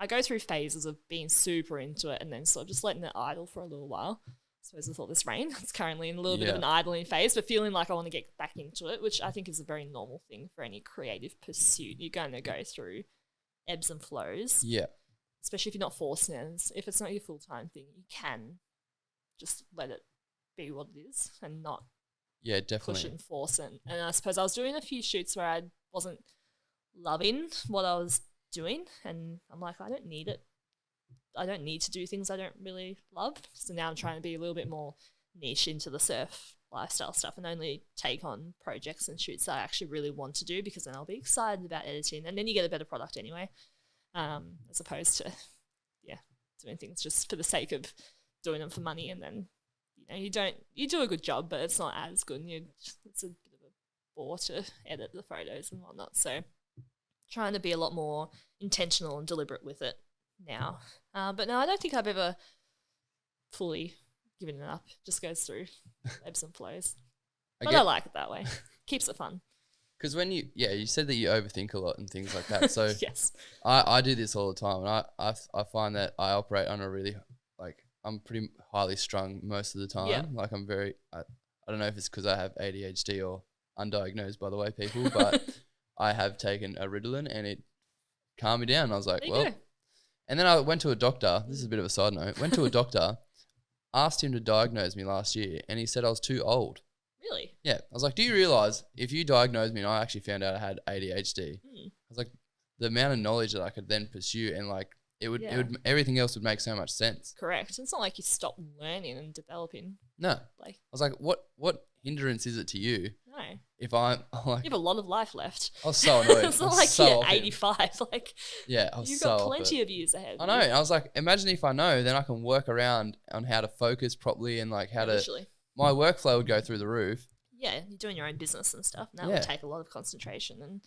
I go through phases of being super into it and then sort of just letting it idle for a little while. I suppose with all this rain, it's currently in a little bit of an idling phase, but feeling like I want to get back into it, which I think is a very normal thing for any creative pursuit. You're going to go through ebbs and flows. Yeah. Especially if you're not forcing it. If it's not your full-time thing, you can just let it be what it is and not definitely push and force it. And I suppose I was doing a few shoots where I wasn't loving what I was doing, and I'm like, I don't need it. I don't need to do things I don't really love. So now I'm trying to be a little bit more niche into the surf lifestyle stuff and only take on projects and shoots that I actually really want to do, because then I'll be excited about editing, and then you get a better product anyway, as opposed to doing things just for the sake of doing them for money, and then you do a good job, but it's not as good, and it's a bit of a bore to edit the photos and whatnot. So trying to be a lot more intentional and deliberate with it now. But no, I don't think I've ever fully given it up. It just goes through ebbs and flows. I like it that way. Keeps it fun. Because when you said that you overthink a lot and things like that. So yes, I do this all the time, and I find that I operate on a really I'm pretty highly strung most of the time. Yeah. Like I'm very I don't know if it's because I have ADHD or undiagnosed, by the way, people, but I have taken a Ritalin and it calmed me down. And I was like, there you go. And then I went to a doctor. This is a bit of a side note. Went to a doctor, asked him to diagnose me last year, and he said I was too old. Really? Yeah. I was like, do you realize if you diagnosed me and I actually found out I had ADHD, I was like, the amount of knowledge that I could then pursue and like it would everything else would make so much sense. Correct. It's not like you stop learning and developing. No. Like I was like, what hindrance is it to you? No. If I'm like, you have a lot of life left. I was so annoyed. It's not like you're 85. Like I was you've so got plenty of years ahead. I know. I was like, imagine if I know, then I can work around on how to focus properly and like how to. My workflow would go through the roof. yeah, you're doing your own business and stuff, and that Yeah. would take a lot of concentration. And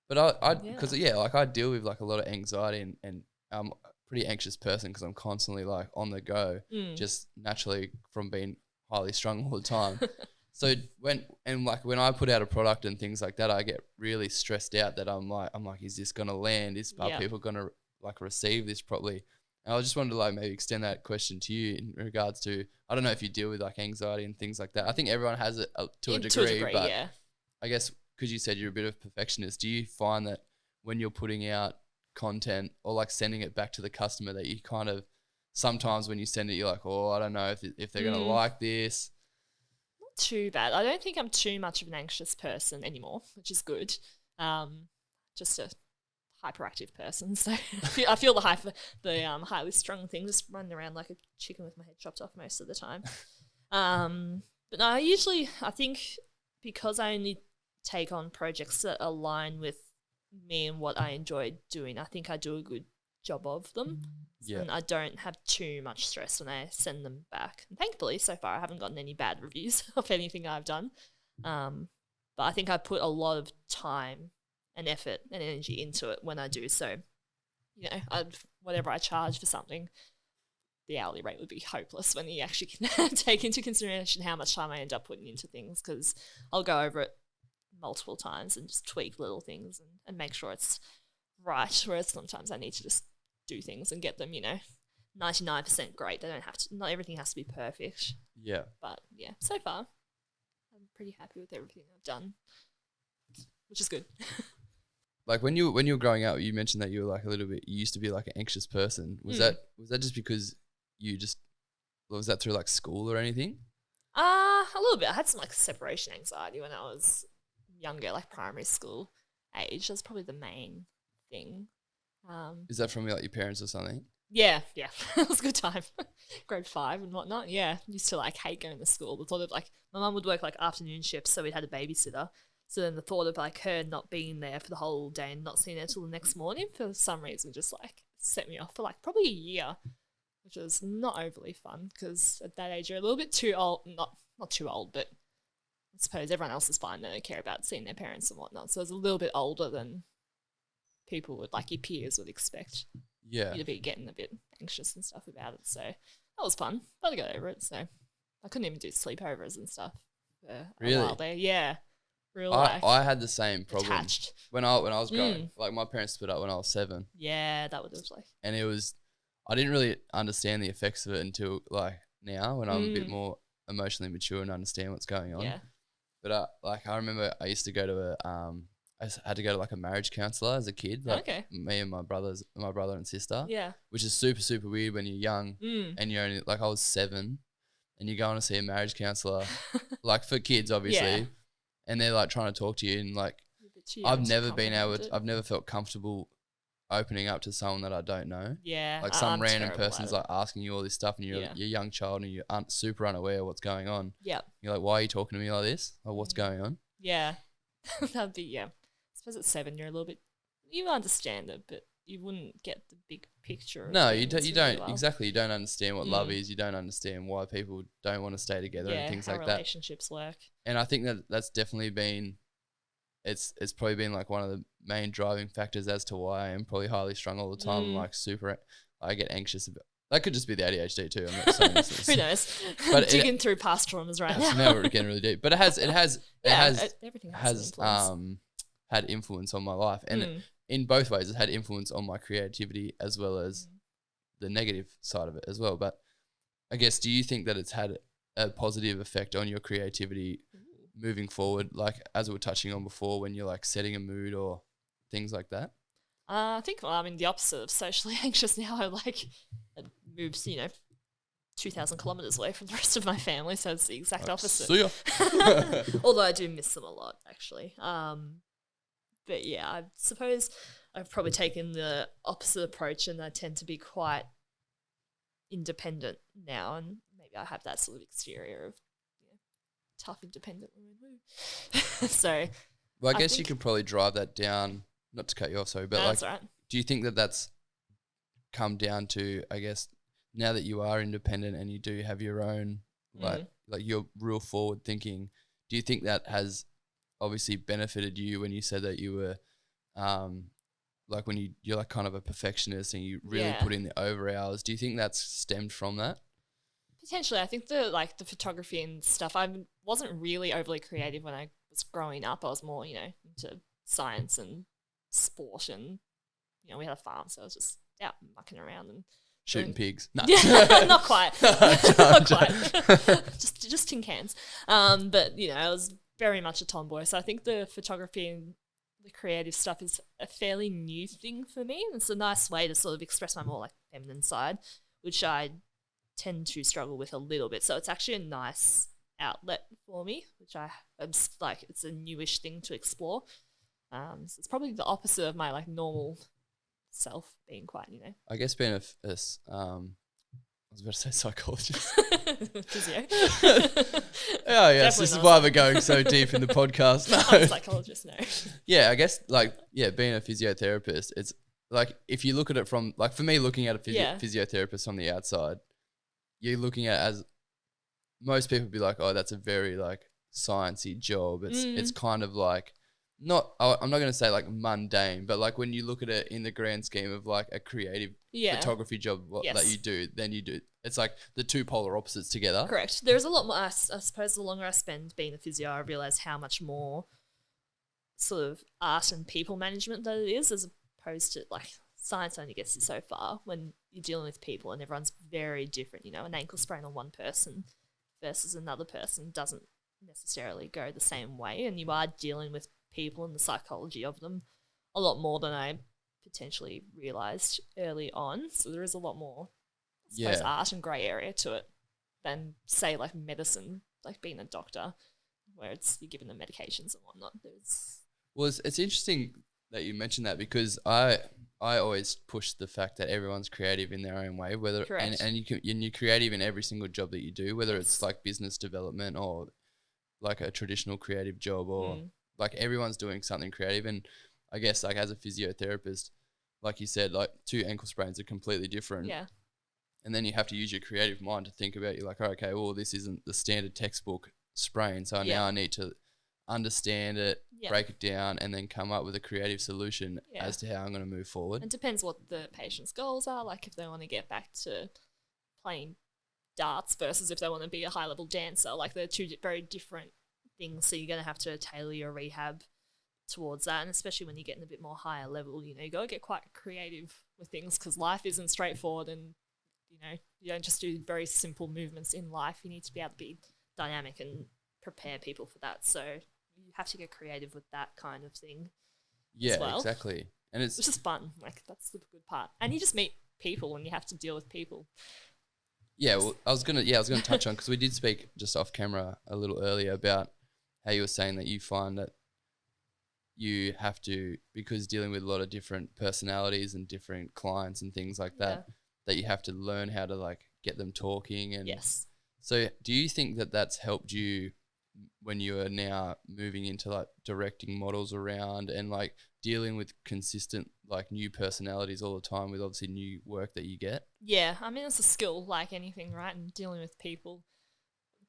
But because like I deal with like a lot of anxiety and I'm a pretty anxious person because I'm constantly like on the go, just naturally from being highly strung all the time. So when I put out a product and things like that, I get really stressed out that I'm like, is this gonna land? Are people gonna like receive this properly? And I just wanted to like maybe extend that question to you in regards to, I don't know if you deal with like anxiety and things like that. I think everyone has it to a degree, but yeah. I guess because you said you're a bit of a perfectionist, do you find that when you're putting out content or like sending it back to the customer that you kind of sometimes when you send it, you're like, oh, I don't know if they're gonna like this? Not too bad. I don't think I'm too much of an anxious person anymore, which is good. Just a hyperactive person, so I feel the highly strung thing, just running around like a chicken with my head chopped off most of the time. But no, I think because I only take on projects that align with me and what I enjoy doing, I think I do a good job of them. Yeah. And I don't have too much stress when I send them back. And thankfully, so far, I haven't gotten any bad reviews of anything I've done. But I think I put a lot of time and effort and energy into it when I do. So, whatever I charge for something, the hourly rate would be hopeless when you actually can take into consideration how much time I end up putting into things, because I'll go over it multiple times and just tweak little things and make sure it's right, whereas sometimes I need to just do things and get them 99% great. They don't have to, not everything has to be perfect. Yeah. But yeah, so far I'm pretty happy with everything I've done, which is good. Like when you were growing up, you mentioned that you were like you used to be like an anxious person. Was that just because was that through like school or anything? A little bit. I had some like separation anxiety when I was younger, like primary school age. That's probably the main thing. Is that from like your parents or something? Yeah. It was a good time. Grade 5 and whatnot. Yeah, used to like hate going to school. The thought of like my mum would work like afternoon shifts, so we'd had a babysitter. So then the thought of like her not being there for the whole day and not seeing her till the next morning for some reason just like set me off for like probably a year, which was not overly fun because at that age you're a little bit too old. Not too old, but I suppose everyone else is fine. They don't care about seeing their parents and whatnot. So I was a little bit older than people would, like your peers would expect. Yeah. You to be getting a bit anxious and stuff about it. So that was fun. But I got over it. So I couldn't even do sleepovers and stuff for a while there. Yeah. I had the same problem attached. when I was growing. Like my parents split up when I was 7. Yeah, that would have like. And I didn't really understand the effects of it until like now when I'm a bit more emotionally mature and understand what's going on. Yeah. But I remember I used to go to I had to go to like a marriage counselor as a kid. Like me and my brother and sister. Yeah. Which is super, super weird when you're young and you're only like I was 7 and you're going to see a marriage counselor like for kids obviously. Yeah. And they're like trying to talk to you and like I've never felt comfortable opening up to someone that I don't know. Yeah. Like some random person's like asking you all this stuff and you're a young child and you're super unaware of what's going on. Yeah. You're like, why are you talking to me like this? Like what's going on? Yeah. That'd be, I suppose at 7 you're a little bit, you understand it, but you wouldn't get the big picture. No, you don't exactly. You don't understand what love is. You don't understand why people don't want to stay together and things like that. Relationships work. And I think that's definitely been, it's probably been like one of the main driving factors as to why I am probably highly strung all the time. I'm like I get anxious about. That could just be the ADHD too. I'm not saying this. Who knows? But digging through past traumas right now. Now we're getting really deep. But it has everything has had influence on my life, and in both ways, it had influence on my creativity as well as the negative side of it as well. But I guess, do you think that it's had a positive effect on your creativity moving forward, like as we were touching on before, when you're like setting a mood or things like that? I think I'm in the opposite of socially anxious now. I it moves, 2,000 kilometers away from the rest of my family, so it's the exact opposite. See ya. Although I do miss them a lot, actually. But yeah, I suppose I've probably taken the opposite approach, and I tend to be quite independent now, and maybe I have that sort of exterior of tough, independent woman. So, well, I guess you could probably drive that down. Not to cut you off, sorry, but that's right. Do you think that that's come down to, I guess, now that you are independent and you do have your own, like you're real forward thinking, do you think that has obviously benefited you when you said that you were like when you're like kind of a perfectionist and you really Yeah. put in the over hours? Do you think that's stemmed from that? Potentially, I think the photography and stuff. I wasn't really overly creative when I was growing up. I was more, into science and sport, and we had a farm, so I was just out mucking around and Shooting pigs. No. Yeah, not quite, not Joke. quite. just tin cans. But I was very much a tomboy, so I think the photography and the creative stuff is a fairly new thing for me. It's a nice way to sort of express my more like feminine side, which I tend to struggle with a little bit. So it's actually a nice outlet for me, which I'm like, it's a newish thing to explore. So it's probably the opposite of my like normal self being quite, I guess being I was about to say psychologist. physio. Oh yes, Definitely this is not why we're going so deep in the podcast. I'm a No. psychologist, no. Yeah, I guess being a physiotherapist, it's like if you look at it from like for me looking at a physiotherapist on the outside, you're looking at as most people be like, oh, that's a very like sciencey job. It's kind of like I'm not going to say like mundane, but like when you look at it in the grand scheme of like a creative photography job that you do, then you do. It's like the two polar opposites together. Correct. There's a lot more, I suppose the longer I spend being a physio, I realise how much more sort of art and people management that it is, as opposed to like science only gets you so far when you're dealing with people and everyone's very different. An ankle sprain on one person versus another person doesn't necessarily go the same way, and you are dealing with people and the psychology of them a lot more than I potentially realised early on. So there is a lot more, I suppose, art and grey area to it than say like medicine, like being a doctor, where you're given the medications and whatnot. Well, it's interesting that you mentioned that because I always push the fact that everyone's creative in their own way, and you're creative in every single job that you do, whether it's like business development or like a traditional creative job or like everyone's doing something creative. And I guess like as a physiotherapist, like you said, like two ankle sprains are completely different. Yeah. And then you have to use your creative mind to think about, you're like, oh, okay, well, this isn't the standard textbook sprain. So now I need to understand it, break it down, and then come up with a creative solution as to how I'm going to move forward. It depends what the patient's goals are. Like if they want to get back to playing darts versus if they want to be a high-level dancer. Like they're two very different things. So you're going to have to tailor your rehab towards that. And especially when you're getting a bit more higher level, you got to get quite creative with things because life isn't straightforward, and you don't just do very simple movements in life. You need to be able to be dynamic and prepare people for that. So you have to get creative with that kind of thing. Yeah, as well, exactly. And it's just fun. Like that's the good part. And you just meet people and you have to deal with people. Yeah, well, I was gonna touch on, because we did speak just off camera a little earlier about how you were saying that you find that you have to, because dealing with a lot of different personalities and different clients and things like that, that you have to learn how to like get them talking. And yes. So do you think that that's helped you when you are now moving into like directing models around and like dealing with consistent like new personalities all the time with obviously new work that you get? Yeah, I mean, it's a skill like anything, right? And dealing with people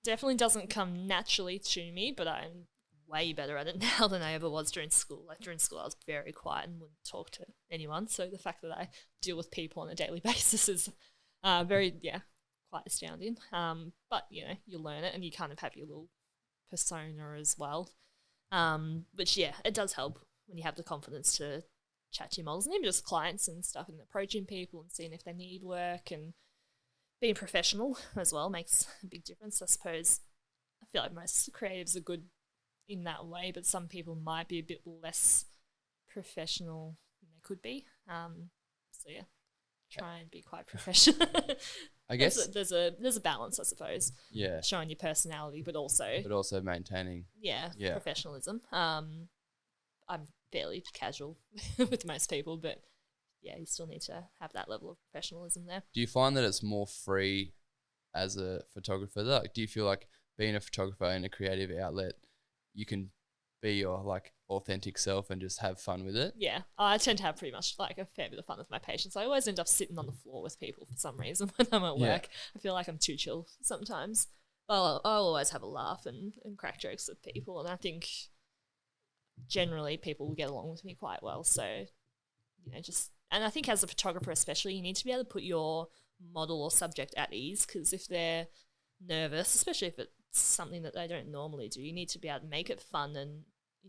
definitely doesn't come naturally to me, but I'm way better at it now than I ever was during school. Like during school, I was very quiet and wouldn't talk to anyone. So the fact that I deal with people on a daily basis is quite astounding. But you learn it and you kind of have your little persona as well. Which it does help when you have the confidence to chat to your models and even just clients and stuff, and approaching people and seeing if they need work, and being professional as well makes a big difference. I suppose I feel like most creatives are good in that way, but some people might be a bit less professional than they could be. Try and be quite professional. I guess there's a balance, I suppose. Yeah. Showing your personality, but also maintaining. Yeah. Professionalism. I'm fairly casual with most people, but you still need to have that level of professionalism there. Do you find that it's more free as a photographer? Like, do you feel like being a photographer in a creative outlet, you can be your like authentic self and just have fun with it? Yeah, I tend to have pretty much like a fair bit of fun with my patients. I always end up sitting on the floor with people for some reason when I'm at work. I feel like I'm too chill sometimes. I'll always have a laugh and crack jokes with people, and I think generally people will get along with me quite well. So, and I think as a photographer especially, you need to be able to put your model or subject at ease, because if they're nervous, especially if it's something that they don't normally do, you need to be able to make it fun and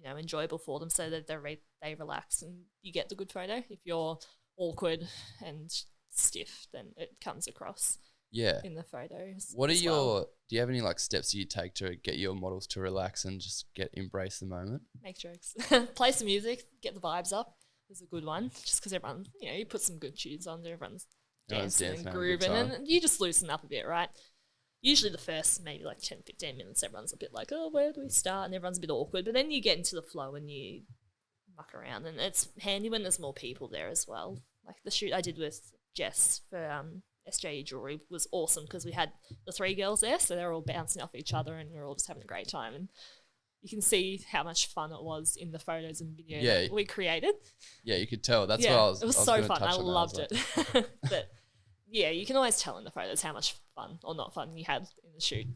enjoyable for them, so that they relax and you get the good photo. If you're awkward and stiff, then it comes across in the photos. What are do you have any like steps you take to get your models to relax and just embrace the moment? Make jokes, play some music, get the vibes up is a good one, just because everyone, you put some good tunes on, everyone's dancing and grooving, and you just loosen up a bit, right? Usually the first maybe like 10, 15 minutes, everyone's a bit like, oh, where do we start? And everyone's a bit awkward. But then you get into the flow and you muck around. And it's handy when there's more people there as well. Like the shoot I did with Jess for SJE Jewelry was awesome, because we had the 3 girls there. So they were all bouncing off each other and we were all just having a great time. And you can see how much fun it was in the photos and video that we created. Yeah, you could tell. That's what I was. It was so fun. I loved it. But yeah, you can always tell in the photos how much fun or not fun you had in the shoot.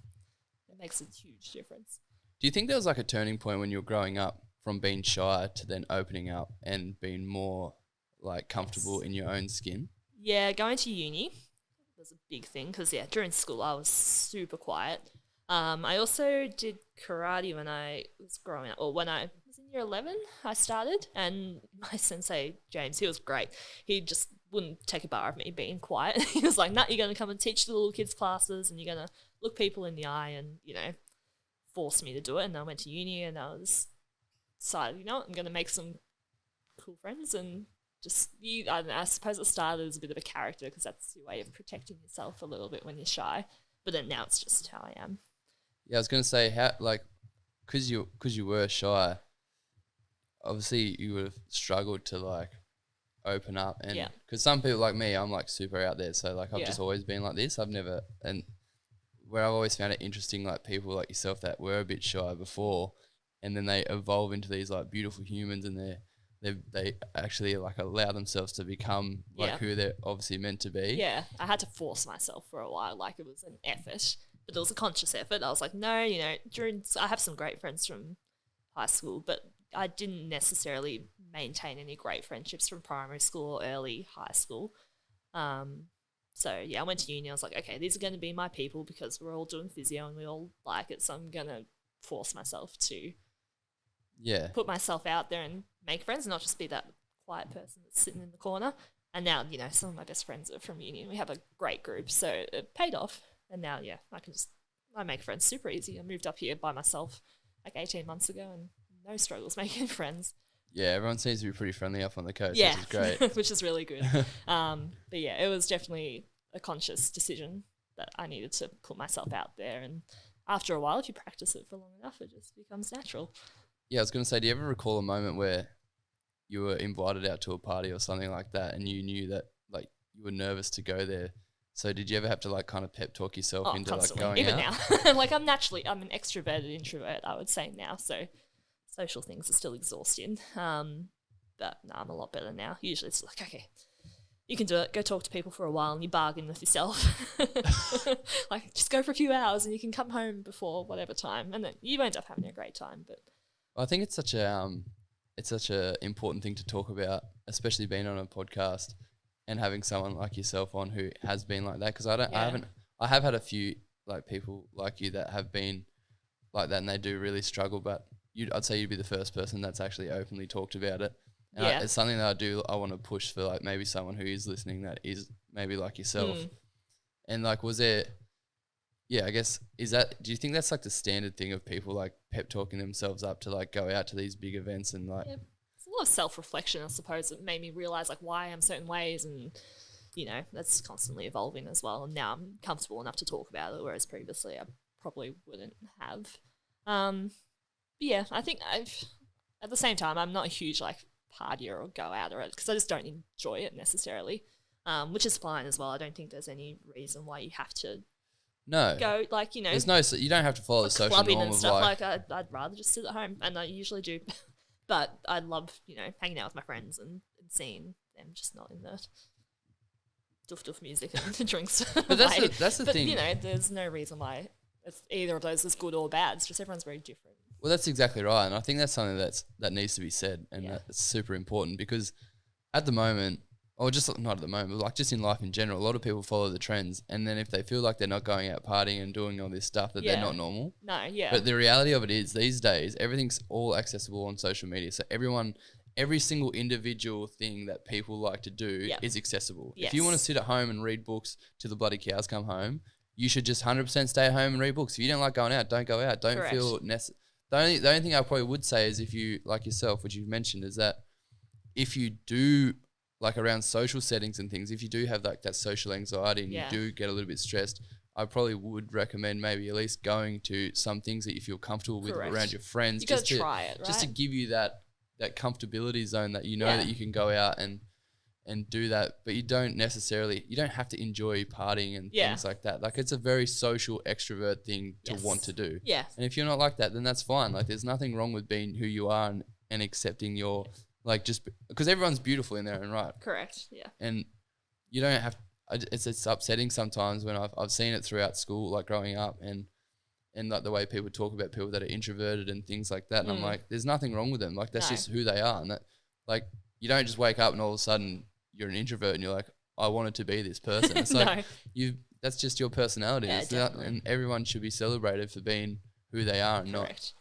It makes a huge difference. Do you think there was like a turning point when you were growing up from being shy to then opening up and being more like comfortable in your own skin? Yeah, going to uni was a big thing, because during school I was super quiet. I also did karate when I was growing up, or when I was in year 11 I started, and my sensei James, he was great. He just wouldn't take a bar of me being quiet. He was like, nah, you're going to come and teach the little kids classes, and you're going to look people in the eye, and force me to do it. And I went to uni and I was decided, I'm going to make some cool friends, and I suppose it started as a bit of a character, because that's your way of protecting yourself a little bit when you're shy. But then now it's just how I am. Yeah, I was going to say, how, like, because you were shy, obviously you would have struggled to like open up, and because some people like me, I'm like super out there, so like I've just always been like this. I've never, and where I've always found it interesting, like people like yourself that were a bit shy before, and then they evolve into these like beautiful humans, and they actually like allow themselves to become like who they're obviously meant to be. Yeah, I had to force myself for a while, like it was an effort, but it was a conscious effort. I was like, no, I have some great friends from high school, but I didn't necessarily maintain any great friendships from primary school or early high school. So I went to uni. I was like, okay, these are going to be my people, because we're all doing physio and we all like it. So I'm going to force myself to put myself out there and make friends, and not just be that quiet person that's sitting in the corner. And now, some of my best friends are from uni, and we have a great group. So it paid off. And now, I make friends super easy. I moved up here by myself like 18 months ago, and no struggles making friends. Yeah, everyone seems to be pretty friendly up on the coast, which is great. Which is really good. But it was definitely a conscious decision that I needed to put myself out there. And after a while, if you practice it for long enough, it just becomes natural. Yeah, I was going to say, do you ever recall a moment where you were invited out to a party or something like that, and you knew that like you were nervous to go there? So did you ever have to like kind of pep talk yourself into constantly. Like going Even out? now. Like I'm an extroverted introvert, I would say now. So social things are still exhausting. But no, I'm a lot better now. Usually it's like, okay, you can do it. Go talk to people for a while and you bargain with yourself. Like just go for a few hours and you can come home before whatever time, and then you end up having a great time. But I think it's such a important thing to talk about, especially being on a podcast and having someone like yourself on who has been like that. Because I have had a few like people like you that have been like that, and they do really struggle. But I'd say you'd be the first person that's actually openly talked about it. And it's something that I want to push for, like maybe someone who is listening that is maybe like yourself. And like, was there, I guess, do you think that's like the standard thing of people like pep talking themselves up to like go out to these big events and like? Yeah. It's a lot of self-reflection, I suppose, that made me realise like why I'm certain ways, and that's constantly evolving as well. And now I'm comfortable enough to talk about it, whereas previously I probably wouldn't have. I think at the same time, I'm not a huge like partier or go out or it, because I just don't enjoy it necessarily, which is fine as well. I don't think there's any reason why you have to go like there's no, you don't have to follow the social norm and of stuff. like I'd rather just sit at home, and I usually do. But I love hanging out with my friends and seeing them, just not in the doof music and drinks. But that's the thing. There's no reason why it's either of those is good or bad. It's just everyone's very different. Well, that's exactly right, and I think that's something that needs to be said, and that's super important because at the moment, or just not at the moment, but like just in life in general, a lot of people follow the trends, and then if they feel like they're not going out partying and doing all this stuff, that they're not normal. No, yeah. But the reality of it is, these days, everything's all accessible on social media, so every single individual thing that people like to do is accessible. Yes. If you want to sit at home and read books till the bloody cows come home, you should just 100% stay at home and read books. If you don't like going out, don't go out. Don't feel necessary. The only thing I probably would say is if you, like yourself, which you've mentioned, is that if you do, like around social settings and things, if you do have like that social anxiety and you do get a little bit stressed, I probably would recommend maybe at least going to some things that you feel comfortable with around your friends. You got to try it, right? Just to give you that comfortability zone that you know that you can go out and do that, but you don't have to enjoy partying and things like that. Like it's a very social extrovert thing to want to do. Yeah. And if you're not like that, then that's fine. Like there's nothing wrong with being who you are and accepting your, like just because everyone's beautiful in their own right. Correct. Yeah. And you don't have, it's upsetting sometimes when I've seen it throughout school, like growing up and like the way people talk about people that are introverted and things like that. And I'm like, there's nothing wrong with them. Like that's just who they are. And that, like, you don't just wake up and all of a sudden you're an introvert and you're like, I wanted to be this person. It's like that's just your personality. And everyone should be celebrated for being who they are and not.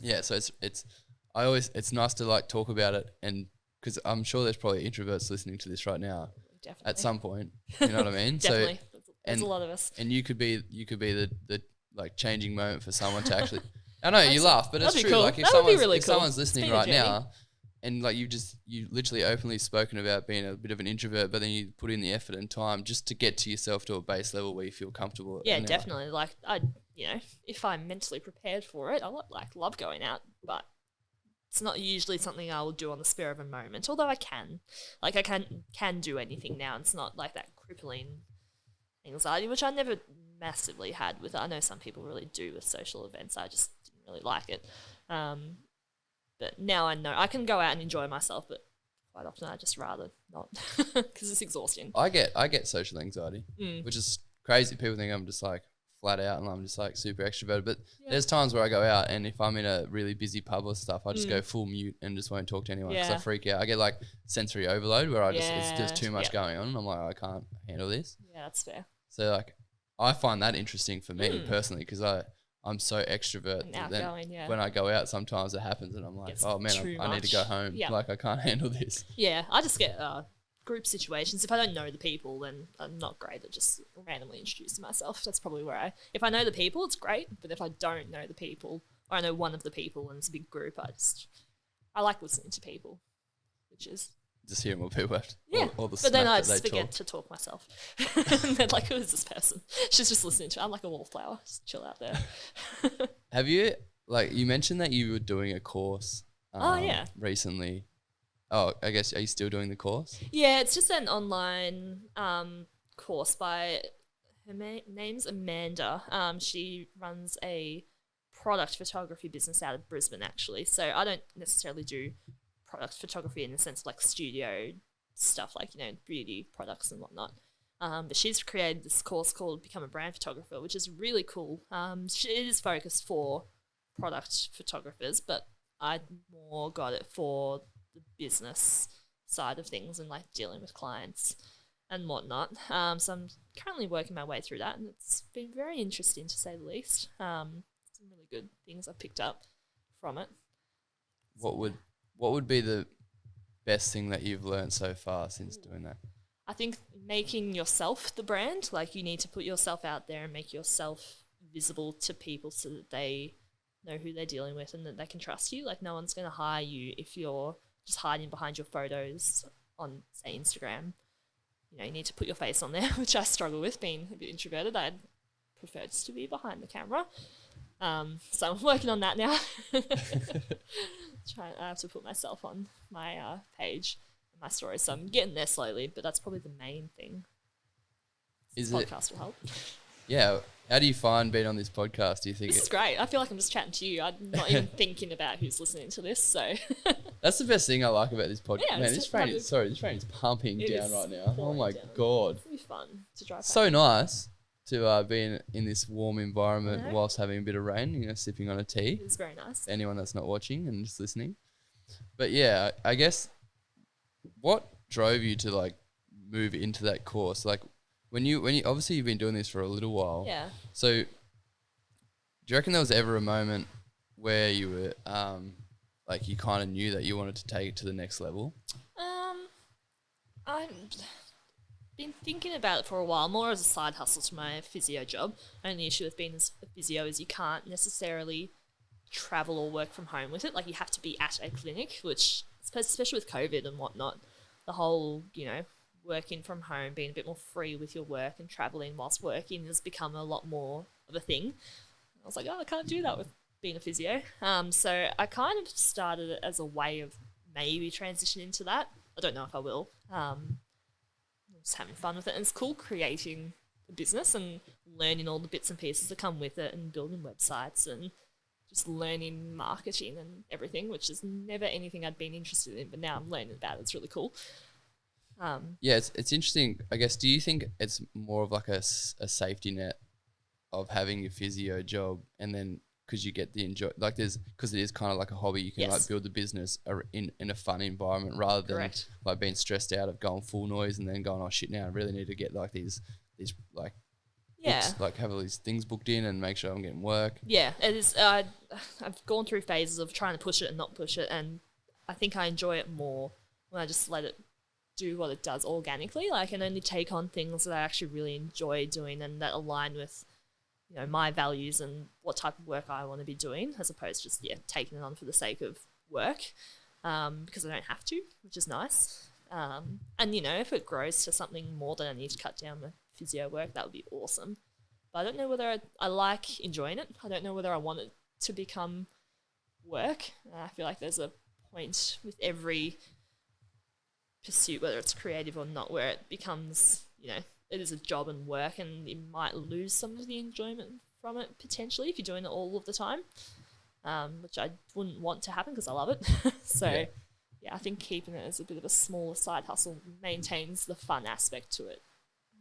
Yeah. So it's nice to like talk about it, and because I'm sure there's probably introverts listening to this right now. Definitely. At some point, you know what I mean? Definitely. So there's a lot of us. And you could be the like changing moment for someone to actually. I know you laugh, but it's true. Cool. Like if someone's listening right now, and like you literally openly spoken about being a bit of an introvert, but then you put in the effort and time just to get to yourself to a base level where you feel comfortable. Yeah, definitely. Like if I'm mentally prepared for it, I love going out, but it's not usually something I will do on the spur of a moment. Although I can do anything now. It's not like that crippling anxiety, which I never massively had with it. I know some people really do with social events. I just didn't really like it. But now I know I can go out and enjoy myself, but quite often I just rather not because it's exhausting. I get social anxiety, which is crazy. People think I'm just like flat out and I'm just like super extroverted. But there's times where I go out and if I'm in a really busy pub or stuff, I just go full mute and just won't talk to anyone because I freak out. I get like sensory overload where it's just too much going on and I'm like, I can't handle this. Yeah, that's fair. So like I find that interesting for me personally because I'm so extrovert. And outgoing, when I go out, sometimes it happens and I'm like, oh man, I need to go home. Yeah. Like I can't handle this. Yeah, I just get group situations. If I don't know the people, then I'm not great at just randomly introducing myself. That's probably where if I know the people, it's great. But if I don't know the people, or I know one of the people and it's a big group, I like listening to people, which is just hearing what people have to, all the but then I just forget to talk myself. And they're like, who is this person? She's just listening to I'm like a wallflower. Just chill out there. Have you, like, you mentioned that you were doing a course recently. Oh, I guess, are you still doing the course? Yeah, it's just an online course by, her name's Amanda. She runs a product photography business out of Brisbane, actually. So I don't necessarily do product photography in the sense of like studio stuff, like, beauty products and whatnot. But she's created this course called Become a Brand Photographer, which is really cool. It is focused for product photographers, but I more got it for the business side of things and like dealing with clients and whatnot. So I'm currently working my way through that, and it's been very interesting to say the least. Some really good things I've picked up from it. What would be the best thing that you've learned so far since doing that? I think making yourself the brand. Like, you need to put yourself out there and make yourself visible to people so that they know who they're dealing with and that they can trust you. Like, no one's going to hire you if you're just hiding behind your photos on, say, Instagram. You need to put your face on there, which I struggle with, being a bit introverted. I'd prefer just to be behind the camera. So I'm working on that now. I have to put myself on my page and my stories. So I'm getting there slowly, but that's probably the main thing. Podcast will help. Yeah. How do you find being on this podcast? Do you think this is great? I feel like I'm just chatting to you. I'm not even thinking about who's listening to this. So that's the best thing I like about this podcast. Man, this rain is pumping down right now. Oh my god. It's gonna be fun to drive. So nice to be in this warm environment know. whilst having a bit of rain, you know, sipping on a tea. It was very nice. Anyone that's not watching and just listening. But yeah, I guess what drove you to like move into that course? Like when you obviously you've been doing this for a little while. Yeah. So do you reckon there was ever a moment where you were like you kind of knew that you wanted to take it to the next level? I've been thinking about it for a while, more as a side hustle to my physio job. Only issue with being a physio is you can't necessarily travel or work from home with it. Like you have to be at a clinic, which especially with COVID and whatnot, the whole, you know, working from home, being a bit more free with your work and traveling whilst working has become a lot more of a thing. I was like, oh, I can't do that with being a physio. So I kind of started it as a way of maybe transitioning to that. I don't know if I will. Just having fun with it. And it's cool creating a business and learning all the bits and pieces that come with it and building websites and just learning marketing and everything, which is never anything I'd been interested in, but now I'm learning about it. It's really cool. Yeah, it's interesting. I guess, do you think it's more of like a safety net of having your physio job and then because you get the enjoy, like because it is kind of like a hobby, you can like build a business in a fun environment rather than like being stressed out of going full noise and then going, oh shit, now I really need to get like these like books, like have all these things booked in and make sure I'm getting work. Yeah, it is. I've gone through phases of trying to push it and not push it, and I think I enjoy it more when I just let it do what it does organically. Like I can only take on things that I actually really enjoy doing and that align with, you know, my values and what type of work I want to be doing, as opposed to just taking it on for the sake of work, because I don't have to, which is nice. And you know, if it grows to something more that I need to cut down the physio work, that would be awesome. But I don't know whether I like enjoying it. I don't know whether I want it to become work. I feel like there's a point with every pursuit, whether it's creative or not, where it becomes, you know, it is a job and work, and you might lose some of the enjoyment from it potentially if you're doing it all of the time, which I wouldn't want to happen because I love it. So yeah, I think keeping it as a bit of a smaller side hustle maintains the fun aspect to it,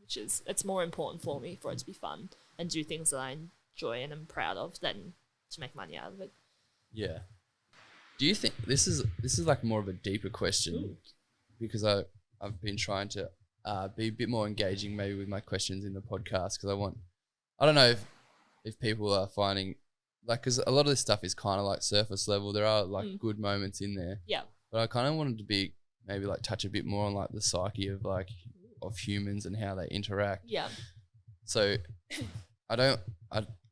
which is, it's more important for me for it to be fun and do things that I enjoy and am proud of than to make money out of it. Yeah. Do you think this is like more of a deeper question? Because I've been trying to be a bit more engaging maybe with my questions in the podcast, because I don't know if people are finding, like, because a lot of this stuff is kind of like surface level. There are like good moments in there. Yeah. But I kind of wanted to be maybe like touch a bit more on like the psyche of like of humans and how they interact. Yeah. So I don't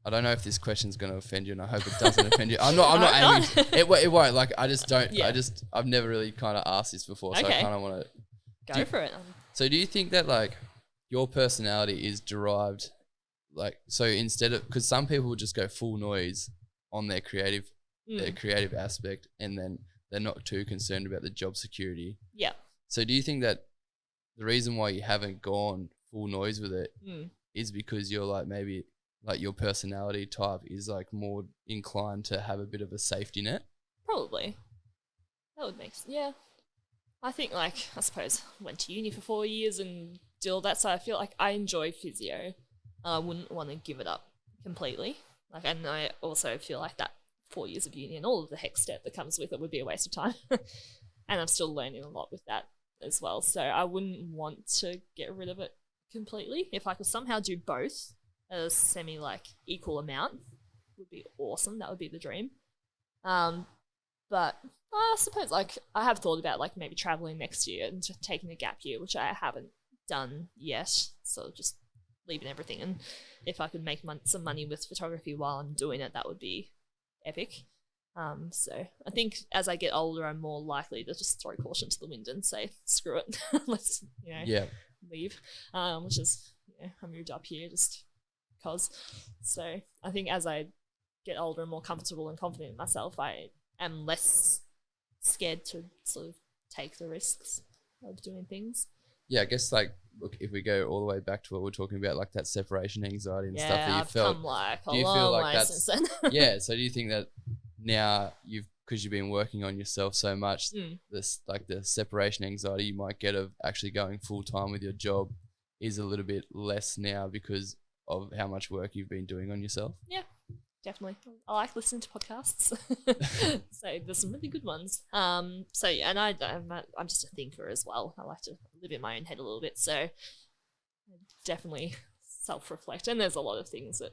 know if this question's going to offend you, and I hope it doesn't offend you. I'm not aiming. It won't. Like I just don't. Yeah. I've never really kind of asked this before, so I kind of want to go for it. So do you think that like your personality is derived, like, so instead of, because some people would just go full noise on their creative aspect, and then they're not too concerned about the job security. Yeah. So do you think that the reason why you haven't gone full noise with it is because you're like, maybe like your personality type is like more inclined to have a bit of a safety net? Probably. That would make sense. Yeah. I think, like, I suppose went to uni for 4 years and did all that, so I feel like I enjoy physio. I wouldn't want to give it up completely. Like, and I also feel like that 4 years of uni and all of the heck step that comes with it would be a waste of time. And I'm still learning a lot with that as well. So I wouldn't want to get rid of it completely. If I could somehow do both at a semi, like, equal amount, would be awesome. That would be the dream. But I suppose, like, I have thought about, like, maybe traveling next year and just taking a gap year, which I haven't done yet. So just leaving everything. And if I could make some money with photography while I'm doing it, that would be epic. So I think as I get older, I'm more likely to just throw caution to the wind and say, screw it, let's, leave. Which is, I moved up here just because. So I think as I get older and more comfortable and confident in myself, I am less scared to sort of take the risks of doing things. Yeah, I guess, like, look, if we go all the way back to what we're talking about, like that separation anxiety and stuff that you I've felt. Come like do you a long feel like way that's since then. Yeah, so do you think that now because you've been working on yourself so much, this, like, the separation anxiety you might get of actually going full time with your job is a little bit less now because of how much work you've been doing on yourself? Yeah, definitely. I like listening to podcasts. So there's some really good ones. So yeah, and I'm just a thinker as well. I like to live in my own head a little bit. So I definitely self-reflect. And there's a lot of things that,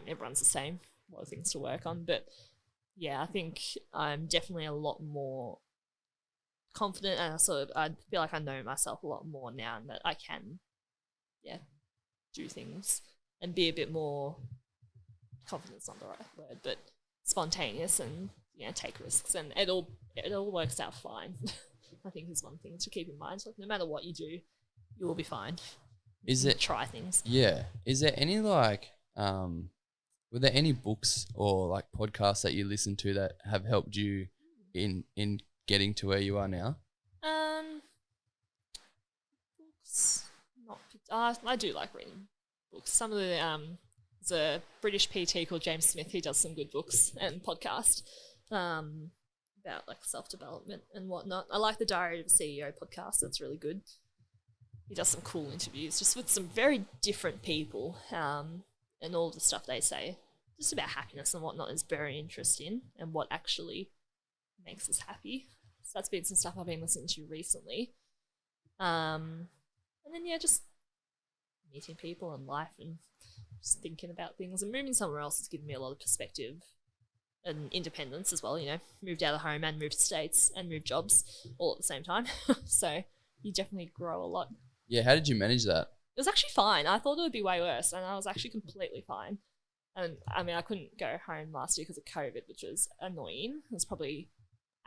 everyone's the same. A lot of things to work on. But yeah, I think I'm definitely a lot more confident, and I feel like I know myself a lot more now, and that I can, do things and be a bit more, confident's not the right word, but spontaneous, and take risks, and it all works out fine. I think is one thing to keep in mind. So no matter what you do, you will be fine. Try things? Yeah. Is there any were there any books or like podcasts that you listen to that have helped you in getting to where you are now? Books, not. I do like reading books. Some of the there's a British PT called James Smith. He does some good books and podcast about like self-development and whatnot. I like the Diary of a CEO podcast. That's really good. He does some cool interviews just with some very different people, and all the stuff they say just about happiness and whatnot is very interesting, and what actually makes us happy. So that's been some stuff I've been listening to recently. And then just meeting people in life and just thinking about things, and moving somewhere else has given me a lot of perspective and independence as well. Moved out of home and moved to States and moved jobs all at the same time. So you definitely grow a lot. Yeah, how did you manage that? It was actually fine. I thought it would be way worse, and I was actually completely fine. And I mean, I couldn't go home last year because of COVID, which was annoying. It was probably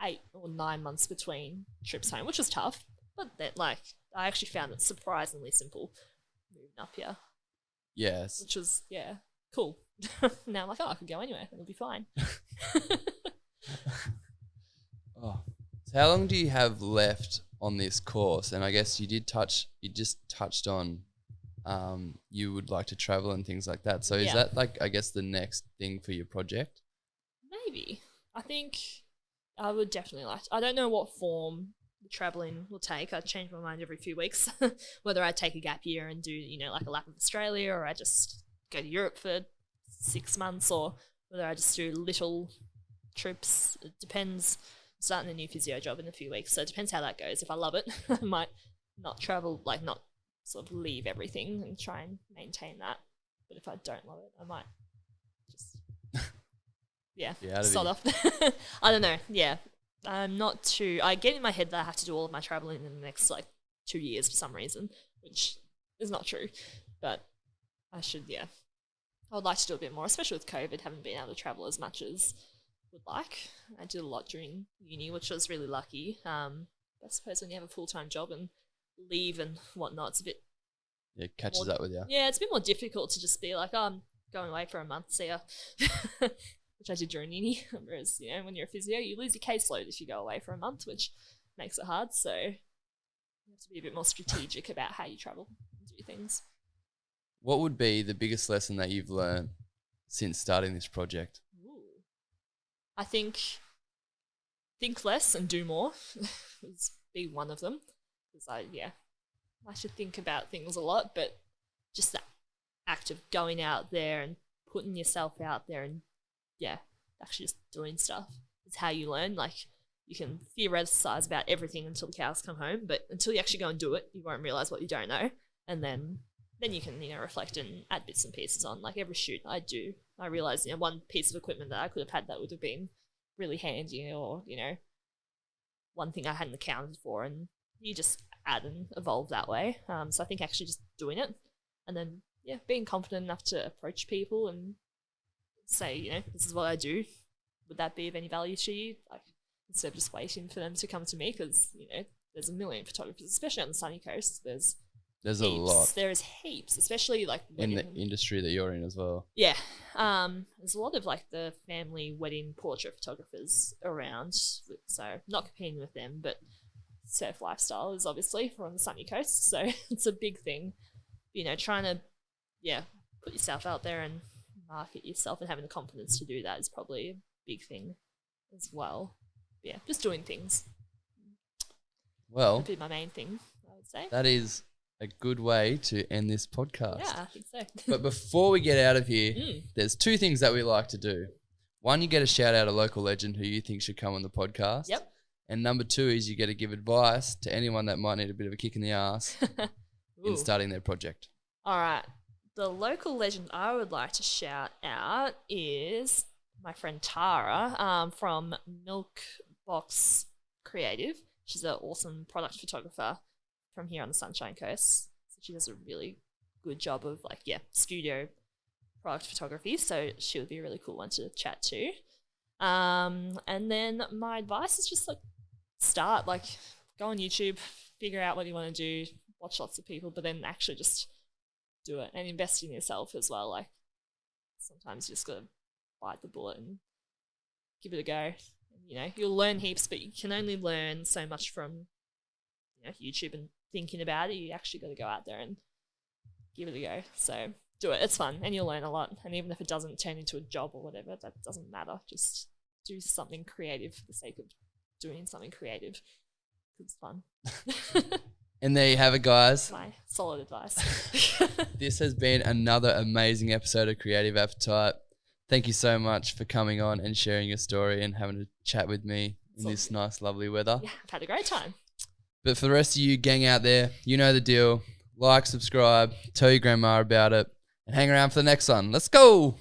8 or 9 months between trips home, which was tough. But then, I actually found it surprisingly simple moving up here. Yes. Which was, cool. Now I'm like, I could go anywhere. It'll be fine. So how long do you have left on this course? And I guess you just touched on you would like to travel and things like that. So is that I guess the next thing for your project? Maybe. I think I would definitely I don't know what form the traveling will take. I change my mind every few weeks, whether I take a gap year and do, like a lap of Australia, or I just go to Europe for 6 months, or whether I just do little trips. It depends. I'm starting a new physio job in a few weeks, so it depends how that goes. If I love it, I might not travel, not sort of leave everything and try and maintain that. But if I don't love it, I might just sod off. I don't know. Yeah, I'm not too. I get in my head that I have to do all of my traveling in the next 2 years for some reason, which is not true. But I should. Yeah, I would like to do a bit more, especially with COVID. Haven't been able to travel as much as would like. I did a lot during uni, which was really lucky. I suppose when you have a full-time job and leave and whatnot, it's a bit catches up with you. Yeah, it's a bit more difficult to just be like, I'm going away for a month, see ya. Which I did during uni. Whereas, when you're a physio, you lose your caseload if you go away for a month, which makes it hard. So you have to be a bit more strategic about how you travel and do things. What would be the biggest lesson that you've learned since starting this project? I think less and do more is be one of them. Because I should think about things a lot, but just that act of going out there and putting yourself out there and actually just doing stuff is how you learn. You can theorize about everything until the cows come home, but until you actually go and do it, you won't realize what you don't know, and then you can reflect and add bits and pieces on. Every shoot I do, I realize one piece of equipment that I could have had that would have been really handy, or one thing I hadn't accounted for, and you just add and evolve that way. So I think actually just doing it, and then being confident enough to approach people and say, this is what I do. Would that be of any value to you? Instead of just waiting for them to come to me, because there's a million photographers, especially on the sunny coast. There's heaps. A lot. There is heaps, especially in the industry that you're in as well. Yeah, there's a lot of the family wedding portrait photographers around. So not competing with them, but surf lifestyle is obviously on the sunny coast, so it's a big thing. Trying to put yourself out there and market yourself, and having the confidence to do that is probably a big thing as well. Just doing things. Well, that'd be my main thing, I would say. That is a good way to end this podcast. Yeah, I think so. But before we get out of here, there's two things that we like to do. One, you get to shout out a local legend who you think should come on the podcast. Yep. And number two is you get to give advice to anyone that might need a bit of a kick in the ass in starting their project. All right. The local legend I would like to shout out is my friend Tara from Milk Box Creative. She's an awesome product photographer from here on the Sunshine Coast. So she does a really good job of studio product photography. So she would be a really cool one to chat to. And then my advice is just start, go on YouTube, figure out what you want to do, watch lots of people, but then actually just do it and invest in yourself as well. Sometimes you just got to bite the bullet and give it a go. And, you'll learn heaps, but you can only learn so much from YouTube and thinking about it. You actually got to go out there and give it a go. So do it. It's fun and you'll learn a lot. And even if it doesn't turn into a job or whatever, that doesn't matter. Just do something creative for the sake of doing something creative. It's fun. And there you have it, guys. My solid advice. This has been another amazing episode of Creative Appetite. Thank you so much for coming on and sharing your story and having a chat with me in this nice, lovely weather. Yeah, I've had a great time. But for the rest of you gang out there, you know the deal. Like, subscribe, tell your grandma about it, and hang around for the next one. Let's go!